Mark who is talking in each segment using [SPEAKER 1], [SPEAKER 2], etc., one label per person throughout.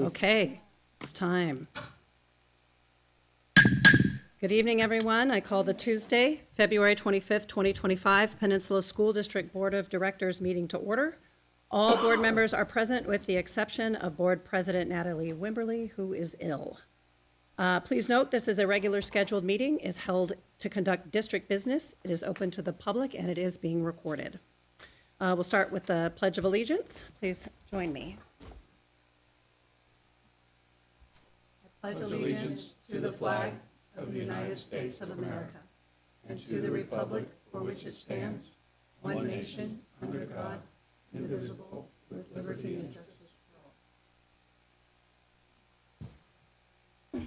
[SPEAKER 1] Okay, it's time. Good evening, everyone. I call the Tuesday, February 25th, 2025 Peninsula School District Board of Directors meeting to order. All board members are present with the exception of Board President Natalie Wimberly, who is ill. Please note this is a regular scheduled meeting, is held to conduct district business. It is open to the public and it is being recorded. We'll start with the Pledge of Allegiance. Please join me. I pledge allegiance to the flag of the United States of America and to the republic for which it stands, one nation, under God, indivisible, with liberty and justice for all.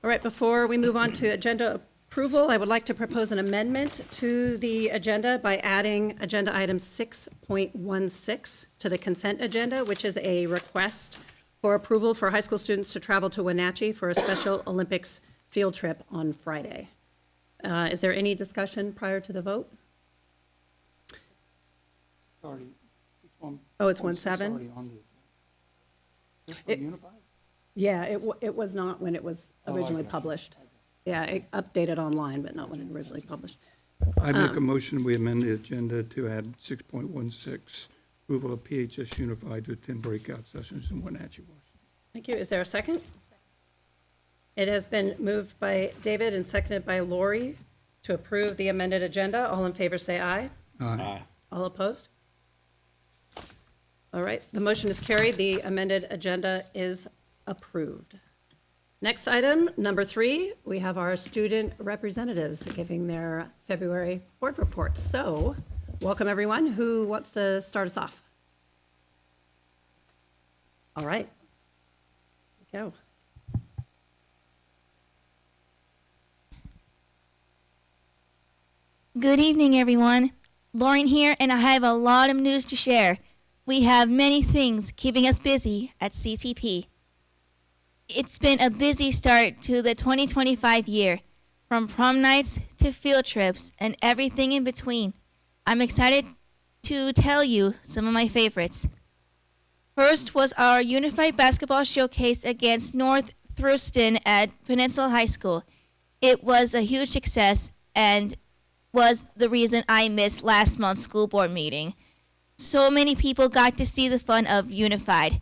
[SPEAKER 1] All right, before we move on to agenda approval, I would like to propose an amendment to the agenda by adding agenda item 6.16 to the consent agenda, which is a request for approval for high school students to travel to Wenatchee for a Special Olympics field trip on Friday. Is there any discussion prior to the vote? Oh, it's 1.7? Yeah, it was not when it was originally published. Yeah, it updated online, but not when it originally published.
[SPEAKER 2] I make a motion, we amend the agenda to add 6.16, approval of PHS Unified to attend breakout sessions in Wenatchee, Washington.
[SPEAKER 1] Thank you. Is there a second? It has been moved by David and seconded by Lori to approve the amended agenda. All in favor say aye.
[SPEAKER 2] Aye.
[SPEAKER 1] All opposed? All right, the motion is carried. The amended agenda is approved. Next item, number 3, we have our student representatives giving their February board reports. So, welcome everyone. Who wants to start us off? All right, go.
[SPEAKER 3] Good evening, everyone. Lauren here, and I have a lot of news to share. We have many things keeping us busy at CTP. It's been a busy start to the 2025 year, from prom nights to field trips and everything in between. I'm excited to tell you some of my favorites. First was our Unified Basketball Showcase against North Thurston at Peninsula High School. It was a huge success and was the reason I missed last month's school board meeting. So many people got to see the fun of Unified.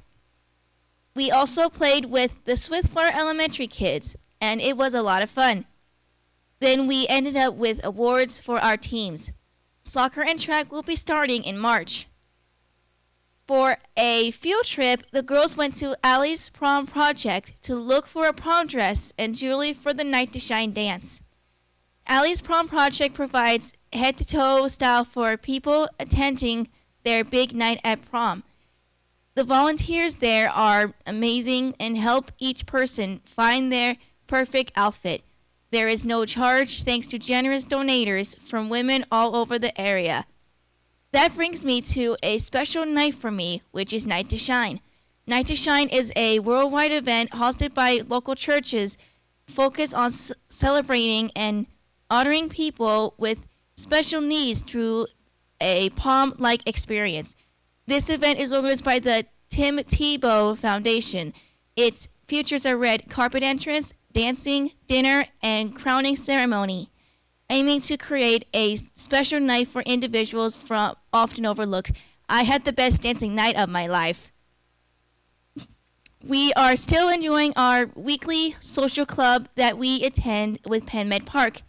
[SPEAKER 3] We also played with the Swiftwater Elementary kids, and it was a lot of fun. Then we ended up with awards for our teams. Soccer and track will be starting in March. For a field trip, the girls went to Allie's prom project to look for a prom dress and jewelry for the Night to Shine dance. Allie's prom project provides head-to-toe style for people attending their big night at prom. The volunteers there are amazing and help each person find their perfect outfit. There is no charge thanks to generous donators from women all over the area. That brings me to a special night for me, which is Night to Shine. Night to Shine is a worldwide event hosted by local churches focused on celebrating and honoring people with special needs through a prom-like experience. This event is organized by the Tim Tebow Foundation. Its features are red carpet entrance, dancing, dinner, and crowning ceremony, aiming to create a special night for individuals from often overlooked. I had the best dancing night of my life. We are still enjoying our weekly social club that we attend with Penn Med Park.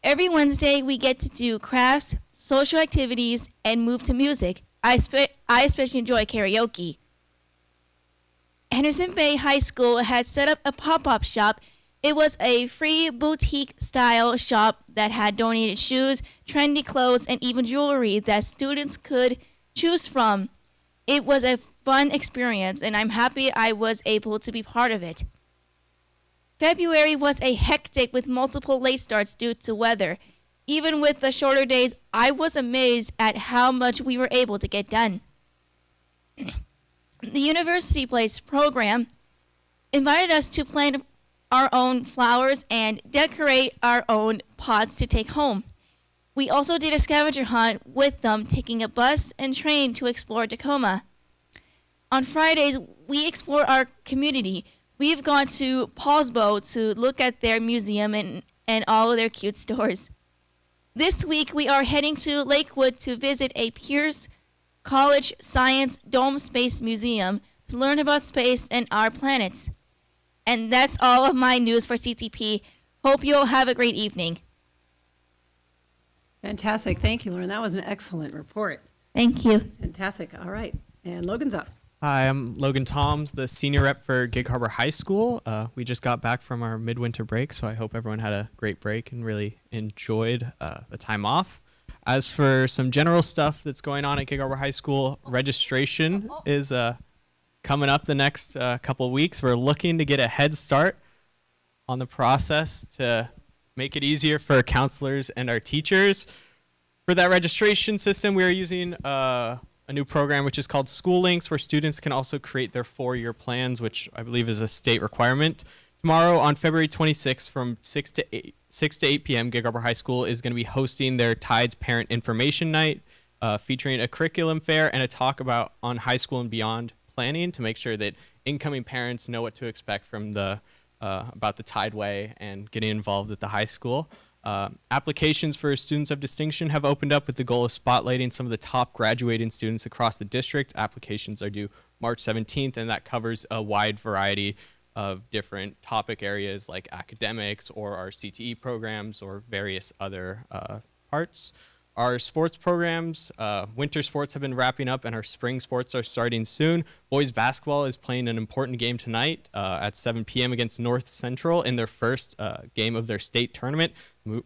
[SPEAKER 3] Every Wednesday, we get to do crafts, social activities, and move to music. I especially enjoy karaoke. Henderson Bay High School had set up a pop-up shop. It was a free boutique-style shop that had donated shoes, trendy clothes, and even jewelry that students could choose from. It was a fun experience, and I'm happy I was able to be part of it. February was a hectic with multiple late starts due to weather. Even with the shorter days, I was amazed at how much we were able to get done. The University Place program invited us to plant our own flowers and decorate our own pots to take home. We also did a scavenger hunt with them, taking a bus and train to explore Tacoma. On Fridays, we explore our community. We've gone to Paul's Boat to look at their museum and all of their cute stores. This week, we are heading to Lakewood to visit a Pierce College Science Dome Space Museum to learn about space and our planets. And that's all of my news for CTP. Hope you'll have a great evening.
[SPEAKER 1] Fantastic. Thank you, Lauren. That was an excellent report.
[SPEAKER 3] Thank you.
[SPEAKER 1] Fantastic. All right. And Logan's up.
[SPEAKER 4] Hi, I'm Logan Toms, the senior rep for Gig Harbor High School. We just got back from our midwinter break, so I hope everyone had a great break and really enjoyed the time off. As for some general stuff that's going on at Gig Harbor High School, registration is coming up the next couple of weeks. We're looking to get a head start on the process to make it easier for counselors and our teachers. For that registration system, we are using a new program which is called School Links, where students can also create their 4-year plans, which I believe is a state requirement. Tomorrow on February 26th from 6 to 8 p.m., Gig Harbor High School is going to be hosting their Tides Parent Information Night, featuring a curriculum fair and a talk on high school and beyond planning to make sure that incoming parents know what to expect from about the Tideway and getting involved at the high school. Applications for students of distinction have opened up with the goal of spotlighting some of the top graduating students across the district. Applications are due March 17th, and that covers a wide variety of different topic areas like academics or our CTE programs or various other parts. Our sports programs, winter sports have been wrapping up and our spring sports are starting soon. Boys basketball is playing an important game tonight at 7 p.m. against North Central in their first game of their state tournament.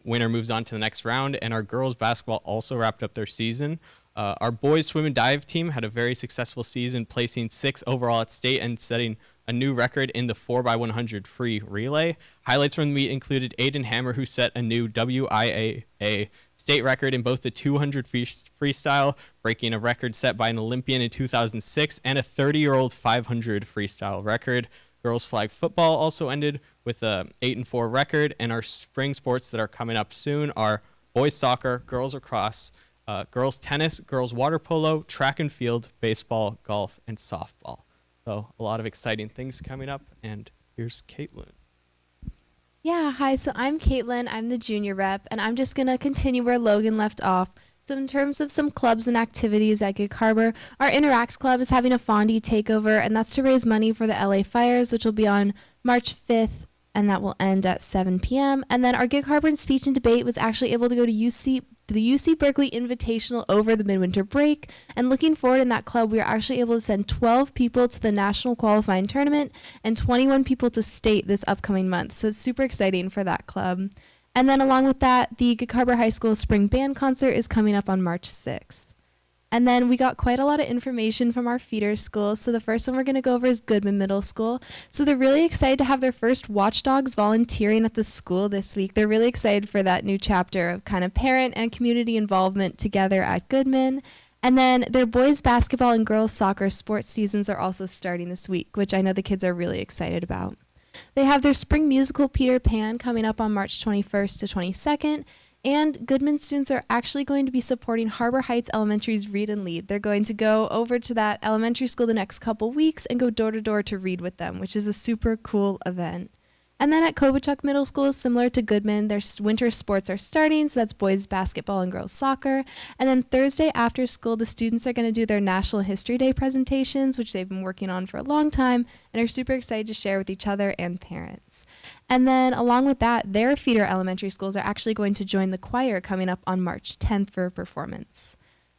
[SPEAKER 4] Winner moves on to the next round, and our girls basketball also wrapped up their season. Our boys swim and dive team had a very successful season, placing 6th overall at state and setting a new record in the 4x100 free relay. Highlights from the meet included Aiden Hammer, who set a new WIAA state record in both the 200 freestyle, breaking a record set by an Olympian in 2006, and a 30-year-old 500 freestyle record. Girls flag football also ended with a 8-4 record, and our spring sports that are coming up soon are boys soccer, girls lacrosse, girls tennis, girls water polo, track and field, baseball, golf, and softball. So a lot of exciting things coming up, and here's Caitlin.
[SPEAKER 5] Yeah, hi, so I'm Caitlin, I'm the junior rep, and I'm just going to continue where Logan left off. So in terms of some clubs and activities at Gig Harbor, our Interact Club is having a fondue takeover, and that's to raise money for the LA fires, which will be on March 5th, and that will end at 7 p.m. And then our Gig Harbor Speech and Debate was actually able to go to the UC Berkeley Invitational over the midwinter break. And looking forward in that club, we were actually able to send 12 people to the national qualifying tournament and 21 people to state this upcoming month. So it's super exciting for that club. And then along with that, the Gig Harbor High School Spring Band Concert is coming up on March 6th. And then we got quite a lot of information from our feeder schools. So the first one we're going to go over is Goodman Middle School. So they're really excited to have their first watchdogs volunteering at the school this week. They're really excited for that new chapter of kind of parent and community involvement together at Goodman. And then their boys basketball and girls soccer sports seasons are also starting this week, which I know the kids are really excited about. They have their spring musical Peter Pan coming up on March 21st to 22nd. And Goodman students are actually going to be supporting Harbor Heights Elementary's Read and Lead. They're going to go over to that elementary school the next couple weeks and go door to door to read with them, which is a super cool event. And then at Kovachuck Middle School, similar to Goodman, their winter sports are starting, so that's boys basketball and girls soccer. And then Thursday after school, the students are going to do their National History Day presentations, which they've been working on for a long time and are super excited to share with each other and parents. And then along with that, their feeder elementary schools are actually going to join the choir coming up on March 10th for a performance.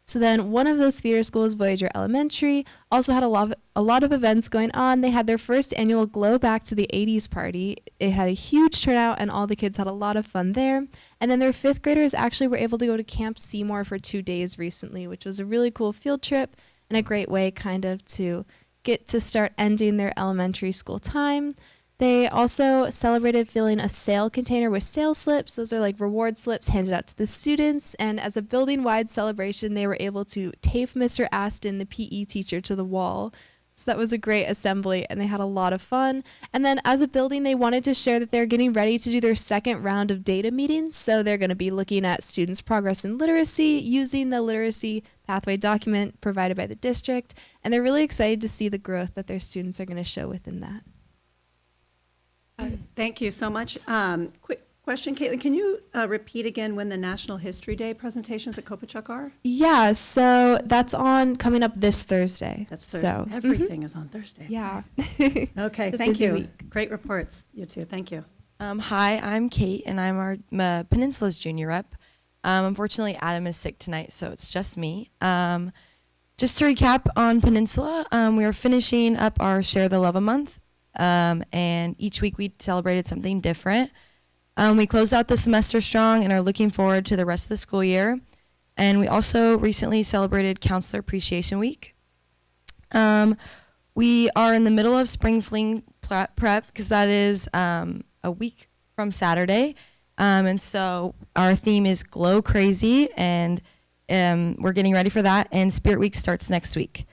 [SPEAKER 5] So then one of those feeder schools, Voyager Elementary, also had a lot of events going on. They had their first annual Glow Back to the 80s party. It had a huge turnout and all the kids had a lot of fun there. And then their 5th graders actually were able to go to Camp Seymour for 2 days recently, which was a really cool field trip and a great way kind of to get to start ending their elementary school time. They also celebrated filling a sale container with sale slips. Those are like reward slips handed out to the students. And as a building-wide celebration, they were able to tape Mr. Aston, the PE teacher, to the wall, So that was a great assembly, and they had a lot of fun. And then as a building, they wanted to share that they're getting ready to do their second round of data meetings. So they're going to be looking at students' progress in literacy using the literacy pathway document provided by the district. And they're really excited to see the growth that their students are going to show within that.
[SPEAKER 1] Thank you so much. Quick question, Caitlin, can you repeat again when the National History Day presentations at Kopachuk are?
[SPEAKER 5] Yeah, so that's on coming up this Thursday.
[SPEAKER 1] That's Thursday.
[SPEAKER 5] So,
[SPEAKER 1] Everything is on Thursday.
[SPEAKER 5] yeah.
[SPEAKER 1] Okay,
[SPEAKER 5] It's a
[SPEAKER 1] thank
[SPEAKER 5] busy
[SPEAKER 1] you.
[SPEAKER 5] week.
[SPEAKER 1] Great reports, you two. Thank you.
[SPEAKER 6] Hi, I'm Kate, and I'm our Peninsula's junior rep. Unfortunately, Adam is sick tonight, so it's just me. Just to recap on Peninsula, we are finishing up our Share the Love a month, and each week we celebrated something different. We closed out the semester strong and are looking forward to the rest of the school year. And we also recently celebrated Counselor Appreciation Week. We are in the middle of Spring Fling prep because that is a week from Saturday. And so our theme is Glow Crazy, and we're getting ready for that. And Spirit Week starts next week.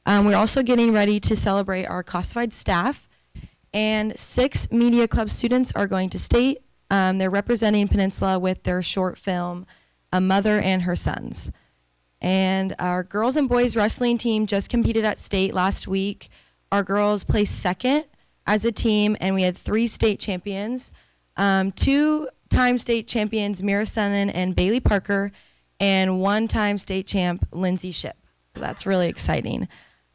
[SPEAKER 6] We're also getting ready to celebrate our classified staff. And 6 Media Club students are going to state. They're representing Peninsula with their short film, A Mother and Her Sons. And our girls and boys wrestling team just competed at state last week. Our girls placed second as a team, and we had 3 state champions, 2-time state champions, Mira Sunnan and Bailey Parker, and 1-time state champ, Lindsay Ship. So that's really exciting.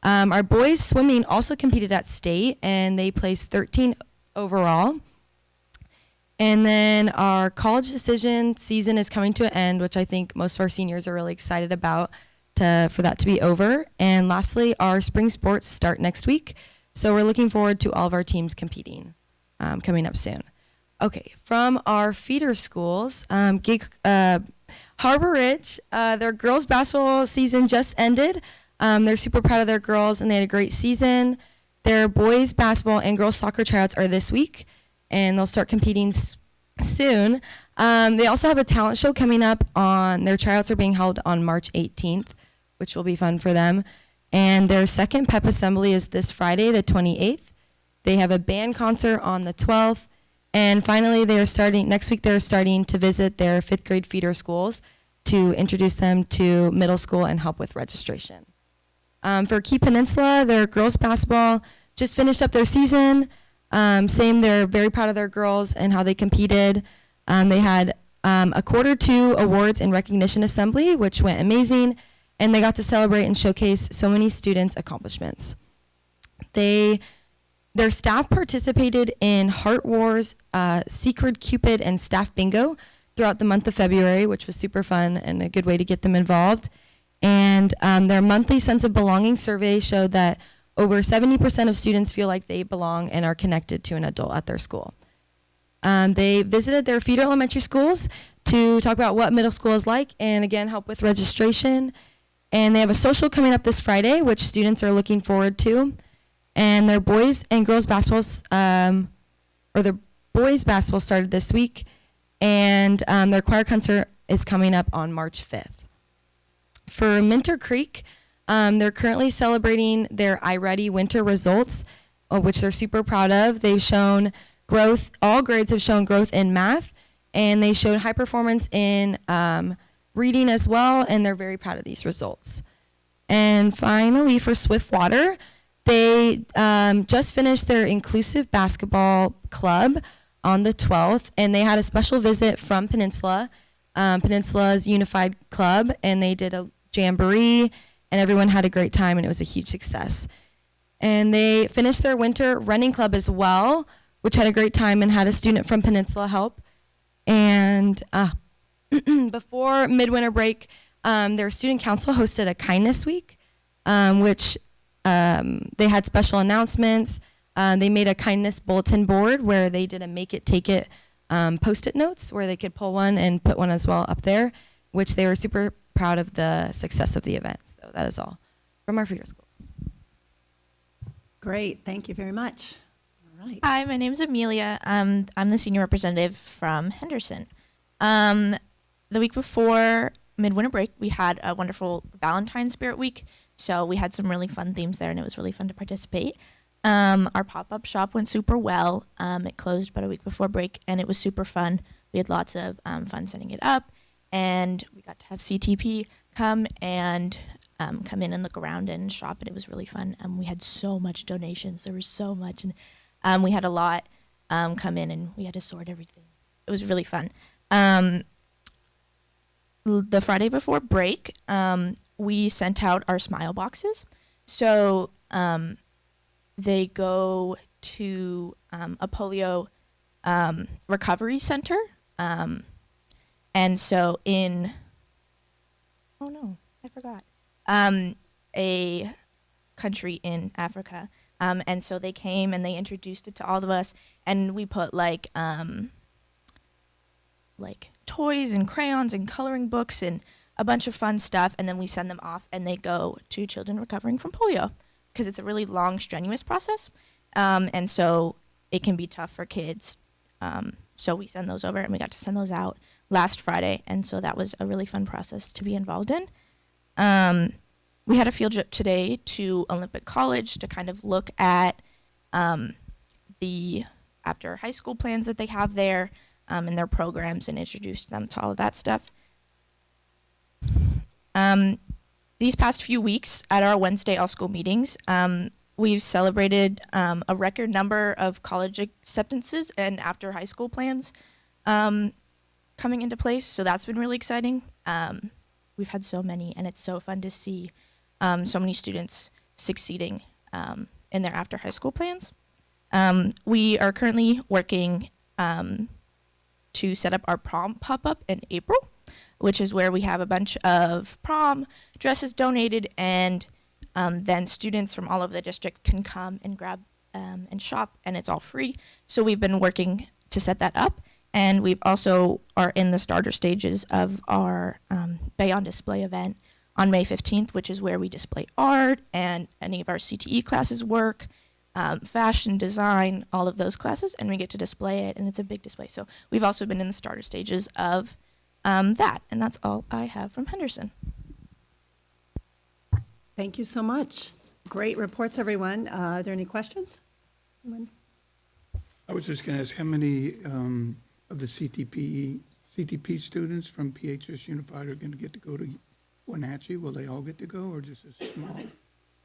[SPEAKER 6] Our boys swimming also competed at state, and they placed 13 overall. And then our college decision season is coming to an end, which I think most of our seniors are really excited about for that to be over. And lastly, our spring sports start next week. So we're looking forward to all of our teams competing coming up soon. Okay, from our feeder schools, Harbor Ridge, their girls basketball season just ended. They're super proud of their girls, and they had a great season. Their boys basketball and girls soccer tryouts are this week, and they'll start competing soon. They also have a talent show coming up their tryouts are being held on March 18th, which will be fun for them. And their second pep assembly is this Friday, the 28th. They have a band concert on the 12th. And finally, next week they're starting to visit their 5th grade feeder schools to introduce them to middle school and help with registration. For Key Peninsula, their girls basketball just finished up their season. They're very proud of their girls and how they competed. They had a quarter 2 awards and recognition assembly, which went amazing, and they got to celebrate and showcase so many students' accomplishments. Their staff participated in Heart Wars, Secret Cupid, and Staff Bingo throughout the month of February, which was super fun and a good way to get them involved. And their monthly sense of belonging survey showed that over 70% of students feel like they belong and are connected to an adult at their school. They visited their feeder elementary schools to talk about what middle school is like and, again, help with registration. And they have a social coming up this Friday, which students are looking forward to. And their boys and girls basketball, their boys basketball started this week, and their choir concert is coming up on March 5th. For Minter Creek, they're currently celebrating their iReady winter results, which they're super proud of. They've shown growth, all grades have shown growth in math, and they showed high performance in reading as well, and they're very proud of these results. And finally, for Swiftwater, they just finished their inclusive basketball club on the 12th, and they had a special visit from Peninsula, Peninsula's Unified Club, and they did a jamboree, and everyone had a great time, and it was a huge success. And they finished their winter running club as well, which had a great time and had a student from Peninsula help. And before midwinter break, their student council hosted a kindness week, which they had special announcements. They made a kindness bulletin board where they did a make it, take it Post-it notes where they could pull one and put one as well up there, which they were super proud of the success of the event. So that is all from our feeder school.
[SPEAKER 1] Great, thank you very much. All right.
[SPEAKER 7] Hi, my name's Amelia. I'm the senior representative from Henderson. The week before midwinter break, we had a wonderful Valentine's Spirit Week. So we had some really fun themes there, and it was really fun to participate. Our pop-up shop went super well. It closed about a week before break, and it was super fun. We had lots of fun setting it up, and we got to have CTP come and come in and look around and shop, and it was really fun. We had so much donations. There was so much, and we had a lot come in, and we had to sort everything. It was really fun. The Friday before break, we sent out our smile boxes. So they go to a polio recovery center. And so a country in Africa. And so they came and they introduced it to all of us, and we put like toys and crayons and coloring books and a bunch of fun stuff, and then we send them off and they go to children recovering from polio, because it's a really long, strenuous process. And so it can be tough for kids. So we send those over, and we got to send those out last Friday, and so that was a really fun process to be involved in. We had a field trip today to Olympic College to kind of look at the after high school plans that they have there, and their programs, and introduce them to all of that stuff. These past few weeks at our Wednesday all-school meetings, we've celebrated a record number of college acceptances and after high school plans coming into place, so that's been really exciting. We've had so many, and it's so fun to see so many students succeeding in their after high school plans. We are currently working to set up our prom pop-up in April, which is where we have a bunch of prom dresses donated, and then students from all over the district can come and grab and shop, and it's all free. So we've been working to set that up, and we've also are in the starter stages of our Bay on Display event on May 15th, which is where we display art and any of our CTE classes work, fashion, design, all of those classes, and we get to display it, and it's a big display. So we've also been in the starter stages of that, and that's all I have from Henderson.
[SPEAKER 1] Thank you so much. Great reports, everyone. Are there any questions? Anyone?
[SPEAKER 2] I was just going to ask, how many of the CTP students from PHS Unified are going to get to go to Wenatchee? Will they all get to go, or just a small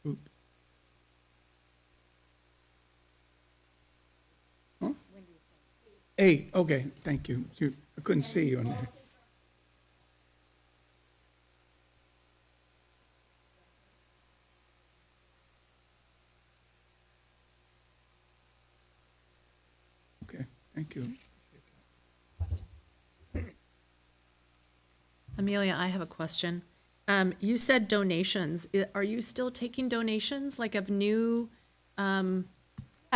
[SPEAKER 2] group? Huh? 8, okay, thank you. I couldn't see you on there. Okay, thank you.
[SPEAKER 8] Amelia, I have a question. You said donations. Are you still taking donations, like of new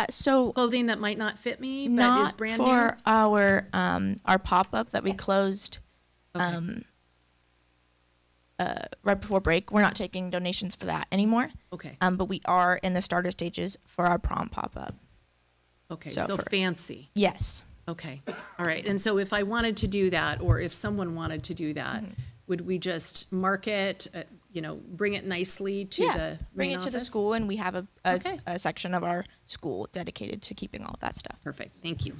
[SPEAKER 7] So
[SPEAKER 8] clothing that might not fit me, but is
[SPEAKER 7] not
[SPEAKER 8] brand
[SPEAKER 7] for
[SPEAKER 8] new?
[SPEAKER 7] our pop-up that we closed
[SPEAKER 8] Okay.
[SPEAKER 7] right before break. We're not taking donations for that anymore.
[SPEAKER 8] Okay.
[SPEAKER 7] But we are in the starter stages for our prom pop-up.
[SPEAKER 8] Okay.
[SPEAKER 7] so
[SPEAKER 8] So
[SPEAKER 7] for-
[SPEAKER 8] fancy.
[SPEAKER 7] Yes.
[SPEAKER 8] Okay. All right. And so if I wanted to do that, or if someone wanted to do that, would we just mark it, bring it nicely to the
[SPEAKER 7] Bring
[SPEAKER 8] main
[SPEAKER 7] it to the
[SPEAKER 8] office?
[SPEAKER 7] school, and we have
[SPEAKER 8] Okay.
[SPEAKER 7] a section of our school dedicated to keeping all of that stuff.
[SPEAKER 8] Perfect. Thank you.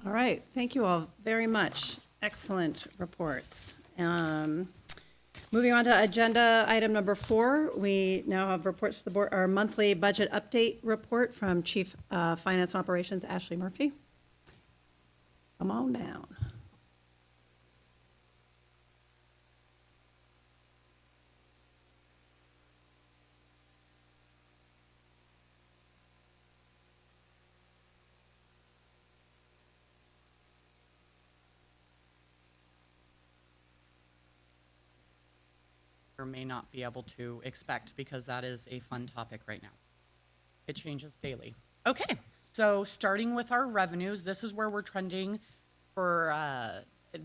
[SPEAKER 1] All right, thank you all very much. Excellent reports. Moving on to agenda item number 4, we now have reports to the board, our monthly budget update report from Chief Finance Operations Ashley Murphy. Come on down.
[SPEAKER 9] or may not be able to expect, because that is a fun topic right now. It changes daily. Okay, so starting with our revenues, this is where we're trending for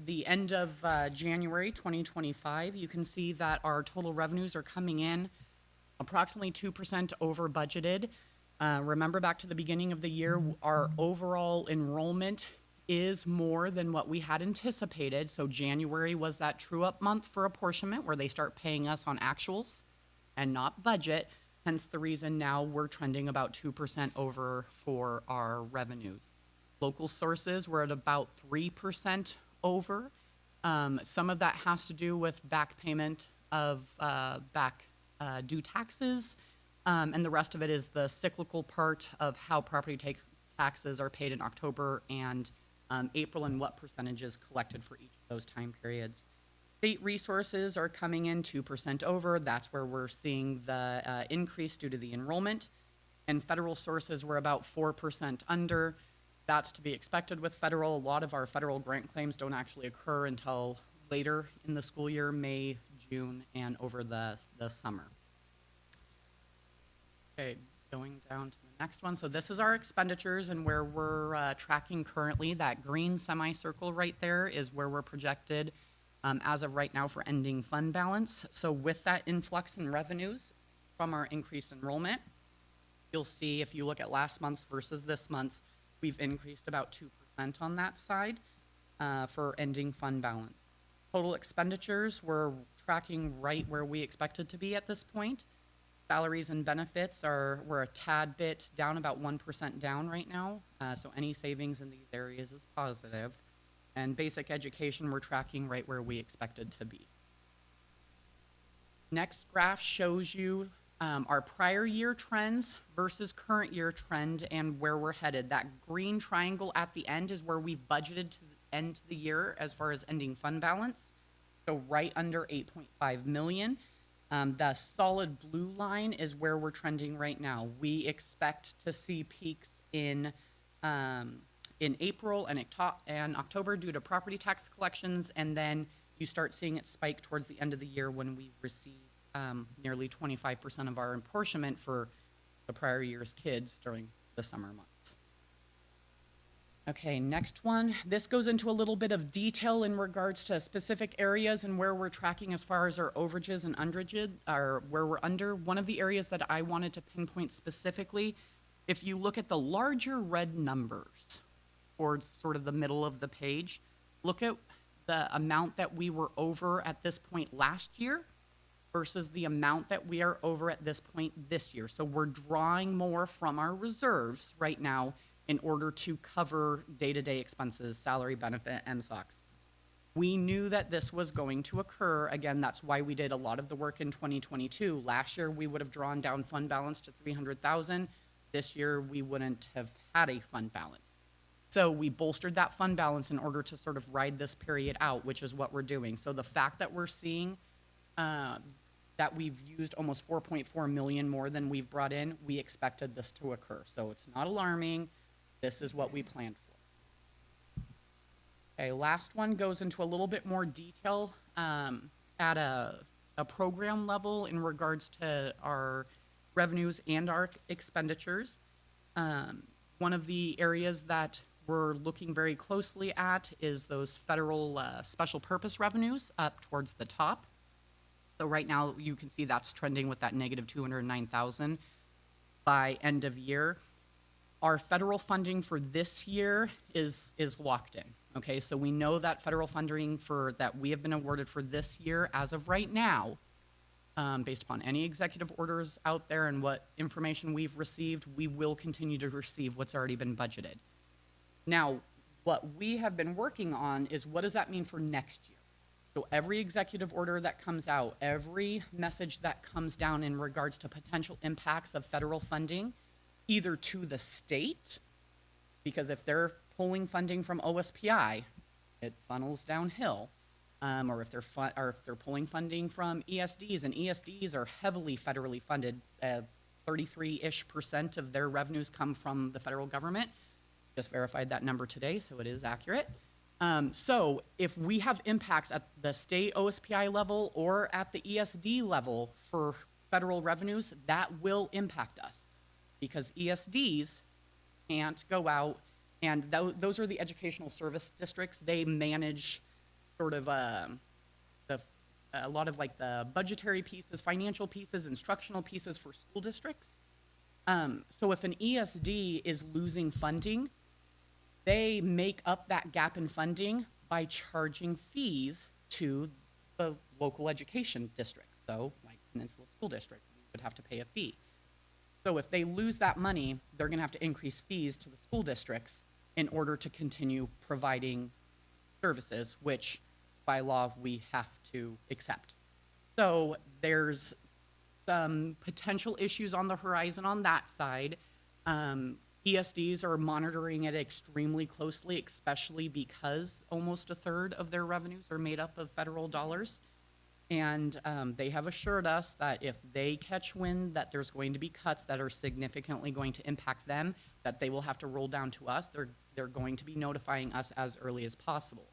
[SPEAKER 9] the end of January 2025. You can see that our total revenues are coming in approximately 2% over budgeted. Remember back to the beginning of the year, our overall enrollment is more than what we had anticipated. So January was that true up month for apportionment where they start paying us on actuals and not budget. Hence the reason now we're trending about 2% over for our revenues. Local sources, we're at about 3% over. Some of that has to do with back payment of due taxes, and the rest of it is the cyclical part of how property taxes are paid in October and April and what percentage is collected for each of those time periods. State resources are coming in 2% over. That's where we're seeing the increase due to the enrollment. And federal sources were about 4% under. That's to be expected with federal. A lot of our federal grant claims don't actually occur until later in the school year, May, June, and over the summer. Okay, going down to the next one. So this is our expenditures and where we're tracking currently. That green semicircle right there is where we're projected as of right now for ending fund balance. So with that influx in revenues from our increased enrollment, you'll see if you look at last month's versus this month's, we've increased about 2% on that side for ending fund balance. Total expenditures, we're tracking right where we expected to be at this point. Salaries and benefits we're a tad bit down, about 1% down right now. So any savings in these areas is positive. And basic education, we're tracking right where we expected to be. Next graph shows you our prior year trends versus current year trend and where we're headed. That green triangle at the end is where we've budgeted to end the year as far as ending fund balance. So right under 8.5 million. The solid blue line is where we're trending right now. We expect to see peaks in April and October due to property tax collections, and then you start seeing it spike towards the end of the year when we receive nearly 25% of our apportionment for the prior year's kids during the summer months. Okay, next one. This goes into a little bit of detail in regards to specific areas and where we're tracking as far as our overages and underages, or where we're under. One of the areas that I wanted to pinpoint specifically, if you look at the larger red numbers towards sort of the middle of the page, look at the amount that we were over at this point last year versus the amount that we are over at this point this year. So we're drawing more from our reserves right now in order to cover day-to-day expenses, salary, benefit, and SOX. We knew that this was going to occur. Again, that's why we did a lot of the work in 2022. Last year, we would have drawn down fund balance to 300,000. This year, we wouldn't have had a fund balance. So we bolstered that fund balance in order to sort of ride this period out, which is what we're doing. So the fact that we're seeing that we've used almost 4.4 million more than we've brought in, we expected this to occur. So it's not alarming. This is what we planned for. Okay, last one goes into a little bit more detail at a program level in regards to our revenues and our expenditures. One of the areas that we're looking very closely at is those federal special purpose revenues up towards the top. So right now you can see that's trending with that negative 209,000 by end of year. Our federal funding for this year is locked in. Okay, so we know that federal funding that we have been awarded for this year as of right now, based upon any executive orders out there and what information we've received, we will continue to receive what's already been budgeted. Now, what we have been working on is what does that mean for next year? So every executive order that comes out, every message that comes down in regards to potential impacts of federal funding, either to the state, because if they're pulling funding from OSPI, it funnels downhill, or if they're pulling funding from ESDs, and ESDs are heavily federally funded, 33-ish% of their revenues come from the federal government. Just verified that number today, so it is accurate. So if we have impacts at the state OSPI level or at the ESD level for federal revenues, that will impact us because ESDs can't go out, and those are the educational service districts. They manage sort of a lot of like the budgetary pieces, financial pieces, instructional pieces for school districts. So if an ESD is losing funding, they make up that gap in funding by charging fees to the local education districts. So like Peninsula School District, we would have to pay a fee. So if they lose that money, they're gonna have to increase fees to the school districts in order to continue providing services, which by law we have to accept. So there's some potential issues on the horizon on that side. ESDs are monitoring it extremely closely, especially because almost a third of their revenues are made up of federal dollars. And they have assured us that if they catch wind that there's going to be cuts that are significantly going to impact them, that they will have to roll down to us. They're going to be notifying us as early as possible.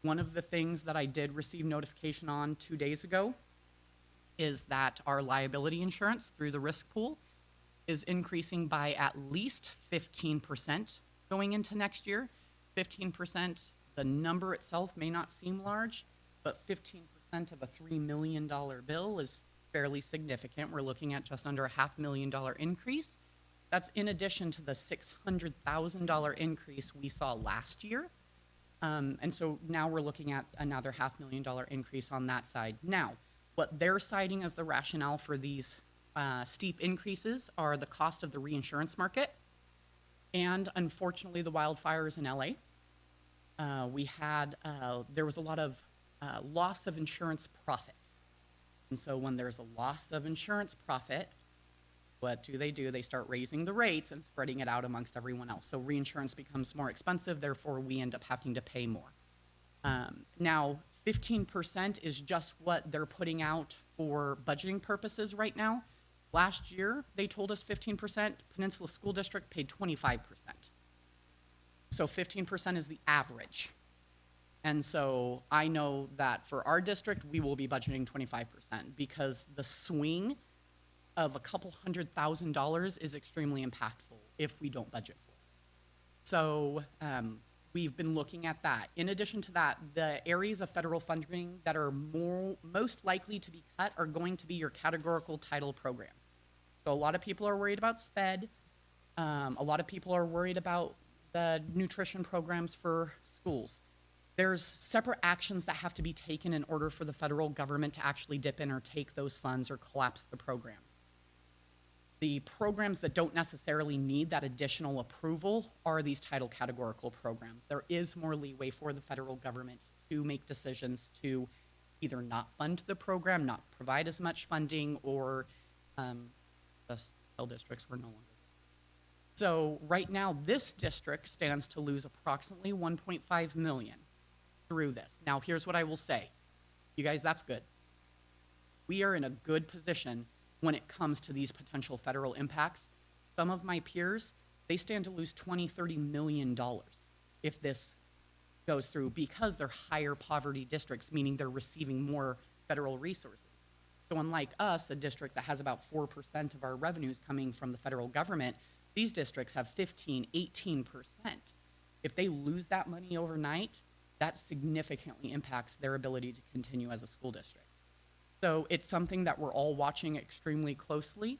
[SPEAKER 9] One of the things that I did receive notification on 2 days ago is that our liability insurance through the risk pool is increasing by at least 15% going into next year. 15%, the number itself may not seem large, but 15% of a $3 million bill is fairly significant. We're looking at just under a $500,000 increase. That's in addition to the $600,000 increase we saw last year. And so now we're looking at another $500,000 increase on that side. Now, what they're citing as the rationale for these steep increases are the cost of the reinsurance market and unfortunately the wildfires in LA. There was a lot of loss of insurance profit. And so when there's a loss of insurance profit, what do? They start raising the rates and spreading it out amongst everyone else. So reinsurance becomes more expensive, therefore we end up having to pay more. Now, 15% is just what they're putting out for budgeting purposes right now. Last year, they told us 15%. Peninsula School District paid 25%. So 15% is the average. And so I know that for our district, we will be budgeting 25% because the swing of a couple $100,000 is extremely impactful if we don't budget for it. So we've been looking at that. In addition to that, the areas of federal funding that are most likely to be cut are going to be your categorical title programs. So a lot of people are worried about SPED. A lot of people are worried about the nutrition programs for schools. There's separate actions that have to be taken in order for the federal government to actually dip in or take those funds or collapse the programs. The programs that don't necessarily need that additional approval are these title categorical programs. There is more leeway for the federal government to make decisions to either not fund the program, not provide as much funding, or just tell districts we're no longer. So right now, this district stands to lose approximately $1.5 million through this. Now, here's what I will say. You guys, that's good. We are in a good position when it comes to these potential federal impacts. Some of my peers, they stand to lose $20, $30 million if this goes through because they're higher poverty districts, meaning they're receiving more federal resources. So unlike us, a district that has about 4% of our revenues coming from the federal government, these districts have 15, 18%. If they lose that money overnight, that significantly impacts their ability to continue as a school district. So it's something that we're all watching extremely closely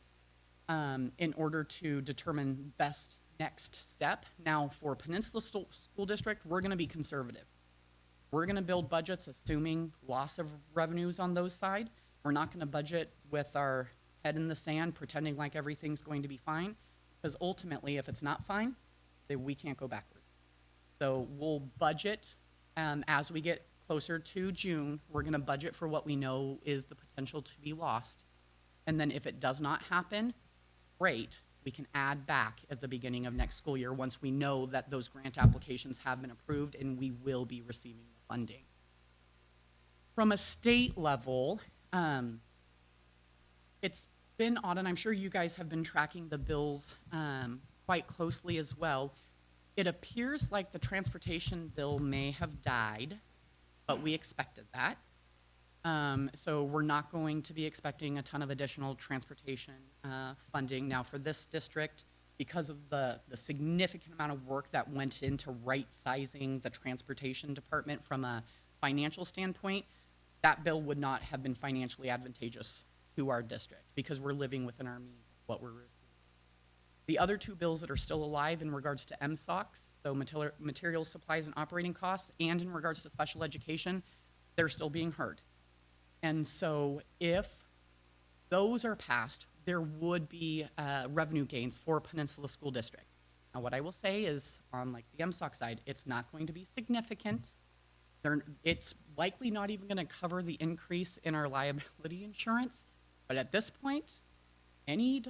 [SPEAKER 9] in order to determine best next step. Now, for Peninsula School District, we're going to be conservative. We're going to build budgets assuming loss of revenues on those side. We're not going to budget with our head in the sand, pretending like everything's going to be fine, because ultimately, if it's not fine, then we can't go backwards. So we'll budget as we get closer to June. We're going to budget for what we know is the potential to be lost. And then if it does not happen, great. We can add back at the beginning of next school year once we know that those grant applications have been approved and we will be receiving the funding. From a state level, it's been odd, and I'm sure you guys have been tracking the bills quite closely as well. It appears like the transportation bill may have died, but we expected that. So we're not going to be expecting a ton of additional transportation funding. Now for this district, because of the significant amount of work that went into right-sizing the transportation department from a financial standpoint, that bill would not have been financially advantageous to our district because we're living within our means of what we're receiving. The other two bills that are still alive in regards to MSOCs, so materials, supplies, and operating costs, and in regards to special education, they're still being heard. And so if those are passed, there would be revenue gains for Peninsula School District. Now, what I will say is, on like the MSOC side, it's not going to be significant. It's likely not even going to cover the increase in our liability insurance. But at this point, any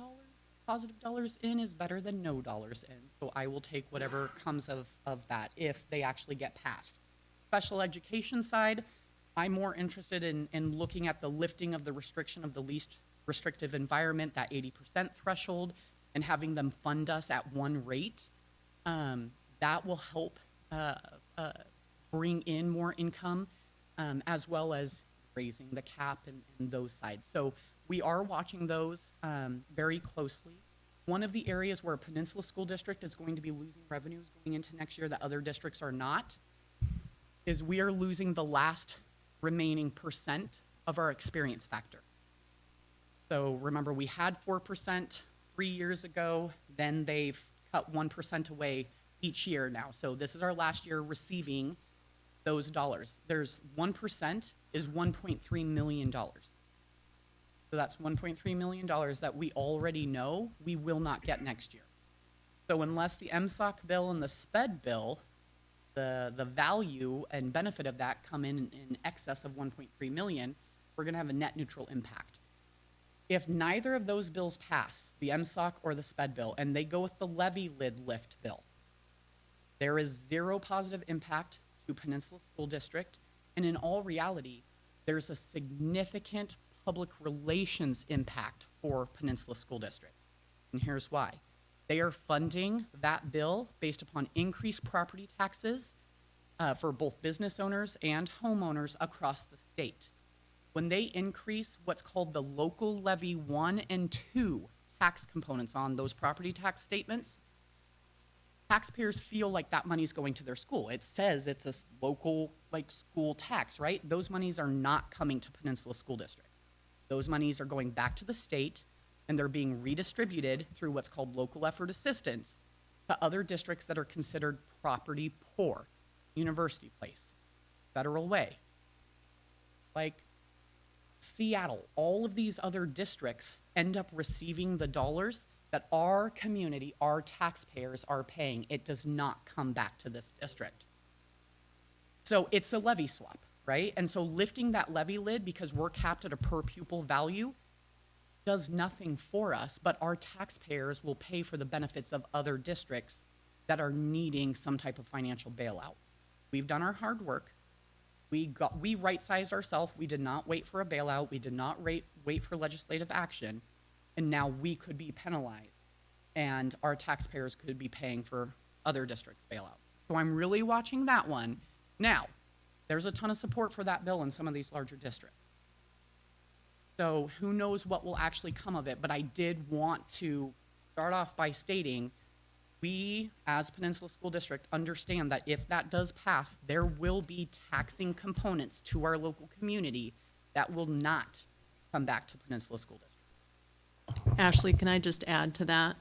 [SPEAKER 9] positive dollars in is better than no dollars in. So I will take whatever comes of that if they actually get passed. Special education side, I'm more interested in looking at the lifting of the restriction of the least restrictive environment, that 80% threshold, and having them fund us at one rate. That will help bring in more income, as well as raising the cap and those sides. So we are watching those very closely. One of the areas where Peninsula School District is going to be losing revenues going into next year that other districts are not, is we are losing the last remaining percent of our experience factor. So remember, we had 4% 3 years ago, then they've cut 1% away each year now. So this is our last year receiving those dollars. There's 1% is $1.3 million. So that's $1.3 million that we already know we will not get next year. So unless the MSOC bill and the SPED bill, the value and benefit of that come in excess of 1.3 million, we're gonna have a net neutral impact. If neither of those bills pass, the MSOC or the SPED bill, and they go with the levy lid lift bill, there is zero positive impact to Peninsula School District, and in all reality, there's a significant public relations impact for Peninsula School District. And here's why. They are funding that bill based upon increased property taxes for both business owners and homeowners across the state. When they increase what's called the local levy 1 and 2 tax components on those property tax statements, taxpayers feel like that money's going to their school. It says it's a local school tax, right? Those monies are not coming to Peninsula School District. Those monies are going back to the state, and they're being redistributed through what's called local effort assistance to other districts that are considered property poor. University Place, Federal Way, like Seattle, all of these other districts end up receiving the dollars that our community, our taxpayers are paying. It does not come back to this district. So it's a levy swap, right? And so lifting that levy lid, because we're capped at a per pupil value, does nothing for us, but our taxpayers will pay for the benefits of other districts that are needing some type of financial bailout. We've done our hard work. We right-sized ourselves. We did not wait for a bailout. We did not wait for legislative action. And now we could be penalized, and our taxpayers could be paying for other districts' bailouts. So I'm really watching that one. Now, there's a ton of support for that bill in some of these larger districts. So who knows what will actually come of it, but I did want to start off by stating we, as Peninsula School District, understand that if that does pass, there will be taxing components to our local community that will not come back to Peninsula School District.
[SPEAKER 8] Ashley, can I just add to that?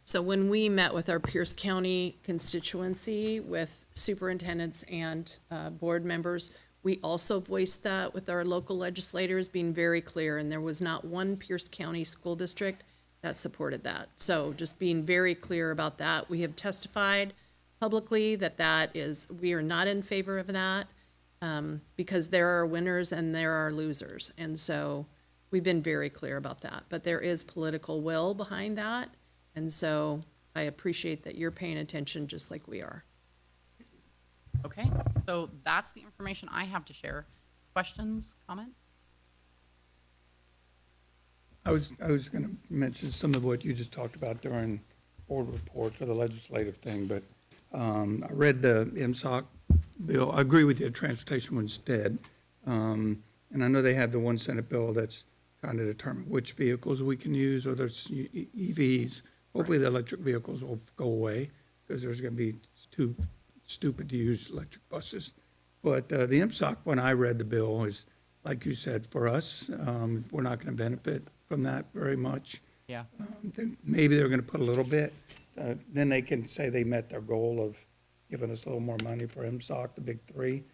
[SPEAKER 8] So when we met with our Pierce County constituency with superintendents and board members, we also voiced that with our local legislators, being very clear, and there was not one Pierce County school district that supported that. So just being very clear about that. We have testified publicly that we are not in favor of that because there are winners and there are losers. And so we've been very clear about that. But there is political will behind that. And so I appreciate that you're paying attention just like we are.
[SPEAKER 9] Okay, so that's the information I have to share. Questions, comments?
[SPEAKER 2] I was going to mention some of what you just talked about during board reports or the legislative thing, but I read the MSOC bill. I agree with you, the transportation one's dead. And I know they have the one Senate bill that's trying to determine which vehicles we can use, or there's EVs. Hopefully the electric vehicles will go away because there's going to be too stupid to use electric buses. But the MSOC, when I read the bill, is, like you said, for us, we're not going to benefit from that very much.
[SPEAKER 9] Yeah.
[SPEAKER 2] Then maybe they're gonna put a little bit, then they can say they met their goal of giving us a little more money for MSOC, the big three.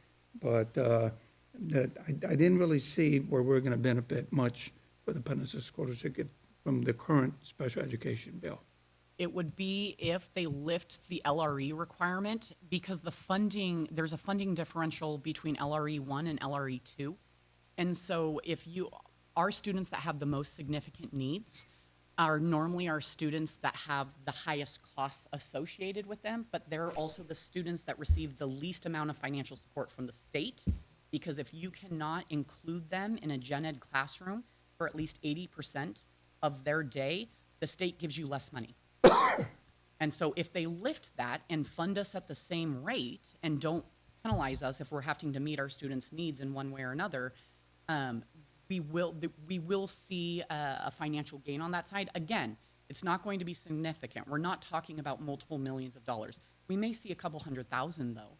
[SPEAKER 2] But, I didn't really see where we're gonna benefit much for the Peninsula School District from the current special education bill.
[SPEAKER 9] It would be if they lift the LRE requirement, because the funding, there's a funding differential between LRE 1 and LRE 2. And so if our students that have the most significant needs are normally our students that have the highest costs associated with them, but they're also the students that receive the least amount of financial support from the state. Because if you cannot include them in a gen ed classroom for at least 80% of their day, the state gives you less money. And so if they lift that and fund us at the same rate and don't penalize us if we're having to meet our students' needs in one way or another, we will see a financial gain on that side. Again, it's not going to be significant. We're not talking about multiple millions of dollars. We may see a couple $100,000 though.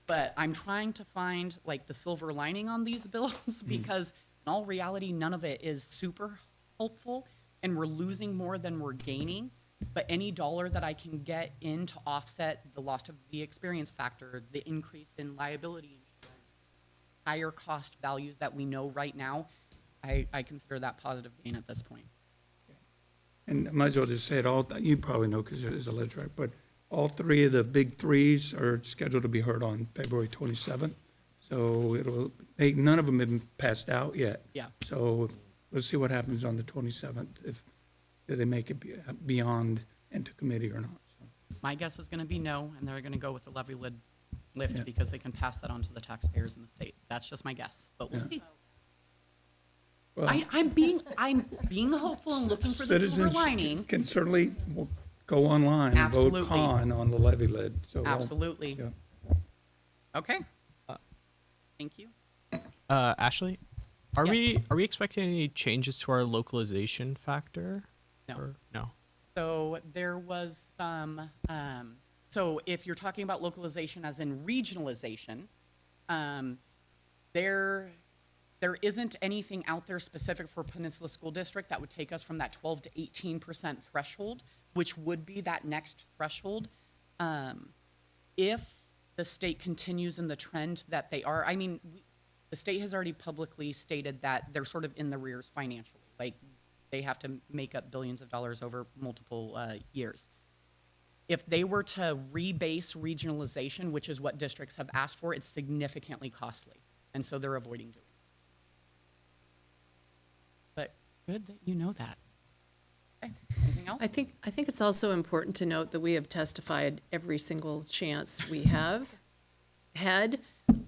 [SPEAKER 9] But I'm trying to find like the silver lining on these bills because in all reality, none of it is super helpful and we're losing more than we're gaining. But any dollar that I can get in to offset the loss of the experience factor, the increase in liability insurance, higher cost values that we know right now, I consider that positive gain at this point.
[SPEAKER 2] And I might as well just say it all, you probably know because it is a legislature, but all three of the big threes are scheduled to be heard on February 27th. So none of them have been passed out yet.
[SPEAKER 9] Yeah.
[SPEAKER 2] So let's see what happens on the 27th, if they make it beyond into committee or not. So,
[SPEAKER 9] My guess is going to be no, and they're going to go with the levy lift because they can pass that on to the taxpayers in the state. That's just my guess, but we'll see.
[SPEAKER 2] well,
[SPEAKER 9] I'm being hopeful and looking for the silver
[SPEAKER 2] citizens
[SPEAKER 9] lining.
[SPEAKER 2] can certainly go online and vote
[SPEAKER 9] Absolutely.
[SPEAKER 2] con on the levy lid. So
[SPEAKER 9] Absolutely.
[SPEAKER 2] yeah.
[SPEAKER 9] Okay. Thank you.
[SPEAKER 4] Ashley, are
[SPEAKER 9] Yes.
[SPEAKER 4] we expecting any changes to our localization factor?
[SPEAKER 9] No.
[SPEAKER 4] Or no.
[SPEAKER 9] So there was some, so if you're talking about localization as in regionalization, there isn't anything out there specific for Peninsula School District that would take us from that 12 to 18% threshold, which would be that next threshold. If the state continues in the trend that they are, I mean, the state has already publicly stated that they're sort of in the rears financially. Like, they have to make up billions of dollars over multiple years. If they were to rebase regionalization, which is what districts have asked for, it's significantly costly. And so they're avoiding doing it. But good that you know that. Okay, anything else?
[SPEAKER 8] I think it's also important to note that we have testified every single chance we have had.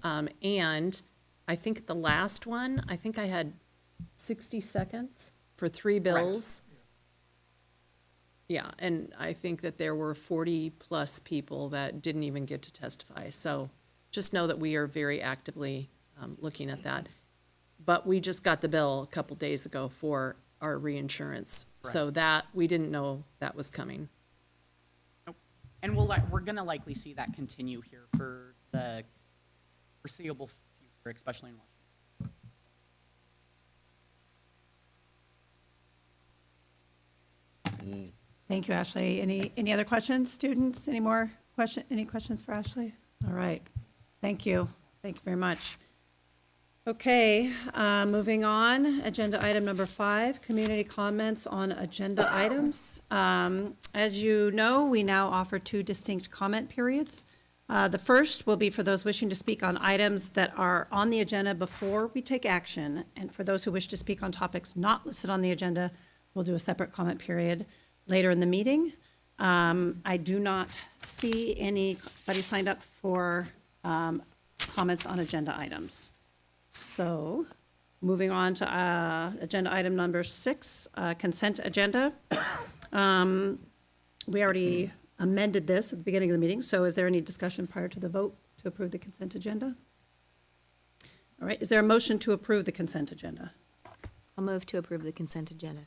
[SPEAKER 8] And I think the last one, I think I had 60 seconds for 3 bills. Yeah, and I think that there were 40-plus people that didn't even get to testify. So just know that we are very actively looking at that. But we just got the bill a couple days ago for our reinsurance. So that, we didn't know that was coming.
[SPEAKER 9] Nope. And we're going to likely see that continue here for the foreseeable future, especially in Washington.
[SPEAKER 1] Thank you, Ashley. Any other questions, students? Any questions for Ashley? All right. Thank you. Thank you very much. Okay, moving on. Agenda item number 5, community comments on agenda items. As you know, we now offer 2 distinct comment periods. The first will be for those wishing to speak on items that are on the agenda before we take action. And for those who wish to speak on topics not listed on the agenda, we'll do a separate comment period later in the meeting. I do not see anybody signed up for comments on agenda items. So, moving on to agenda item number 6, consent agenda. We already amended this at the beginning of the meeting, so is there any discussion prior to the vote to approve the consent agenda? All right, is there a motion to approve the consent agenda?
[SPEAKER 10] I'll move to approve the consent agenda.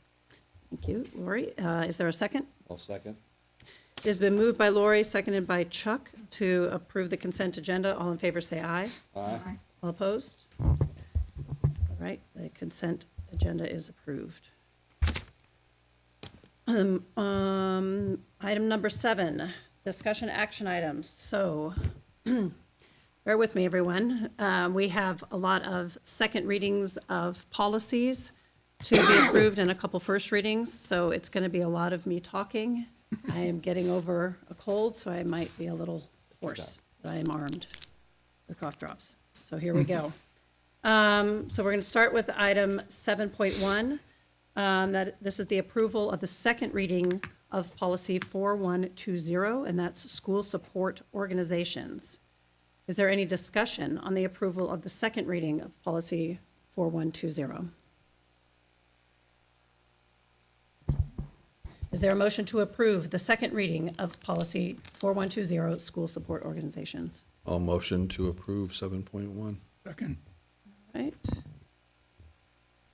[SPEAKER 1] Thank you, Lori. Is there a second?
[SPEAKER 11] I'll second.
[SPEAKER 1] It has been moved by Lori, seconded by Chuck to approve the consent agenda. All in favor, say aye.
[SPEAKER 11] Aye.
[SPEAKER 1] All opposed? All right, the consent agenda is approved. Item number 7, discussion action items. So bear with me, everyone. We have a lot of second readings of policies to be approved and a couple first readings, so it's going to be a lot of me talking. I am getting over a cold, so I might be a little hoarse, but I am armed with cough drops. So here we go. So we're going to start with item 7.1. That this is the approval of the second reading of policy 4120, and that's school support organizations. Is there any discussion on the approval of the second reading of policy 4120? Is there a motion to approve the second reading of policy 4120, school support organizations?
[SPEAKER 11] I'll motion to approve 7.1.
[SPEAKER 2] Second.
[SPEAKER 1] Right.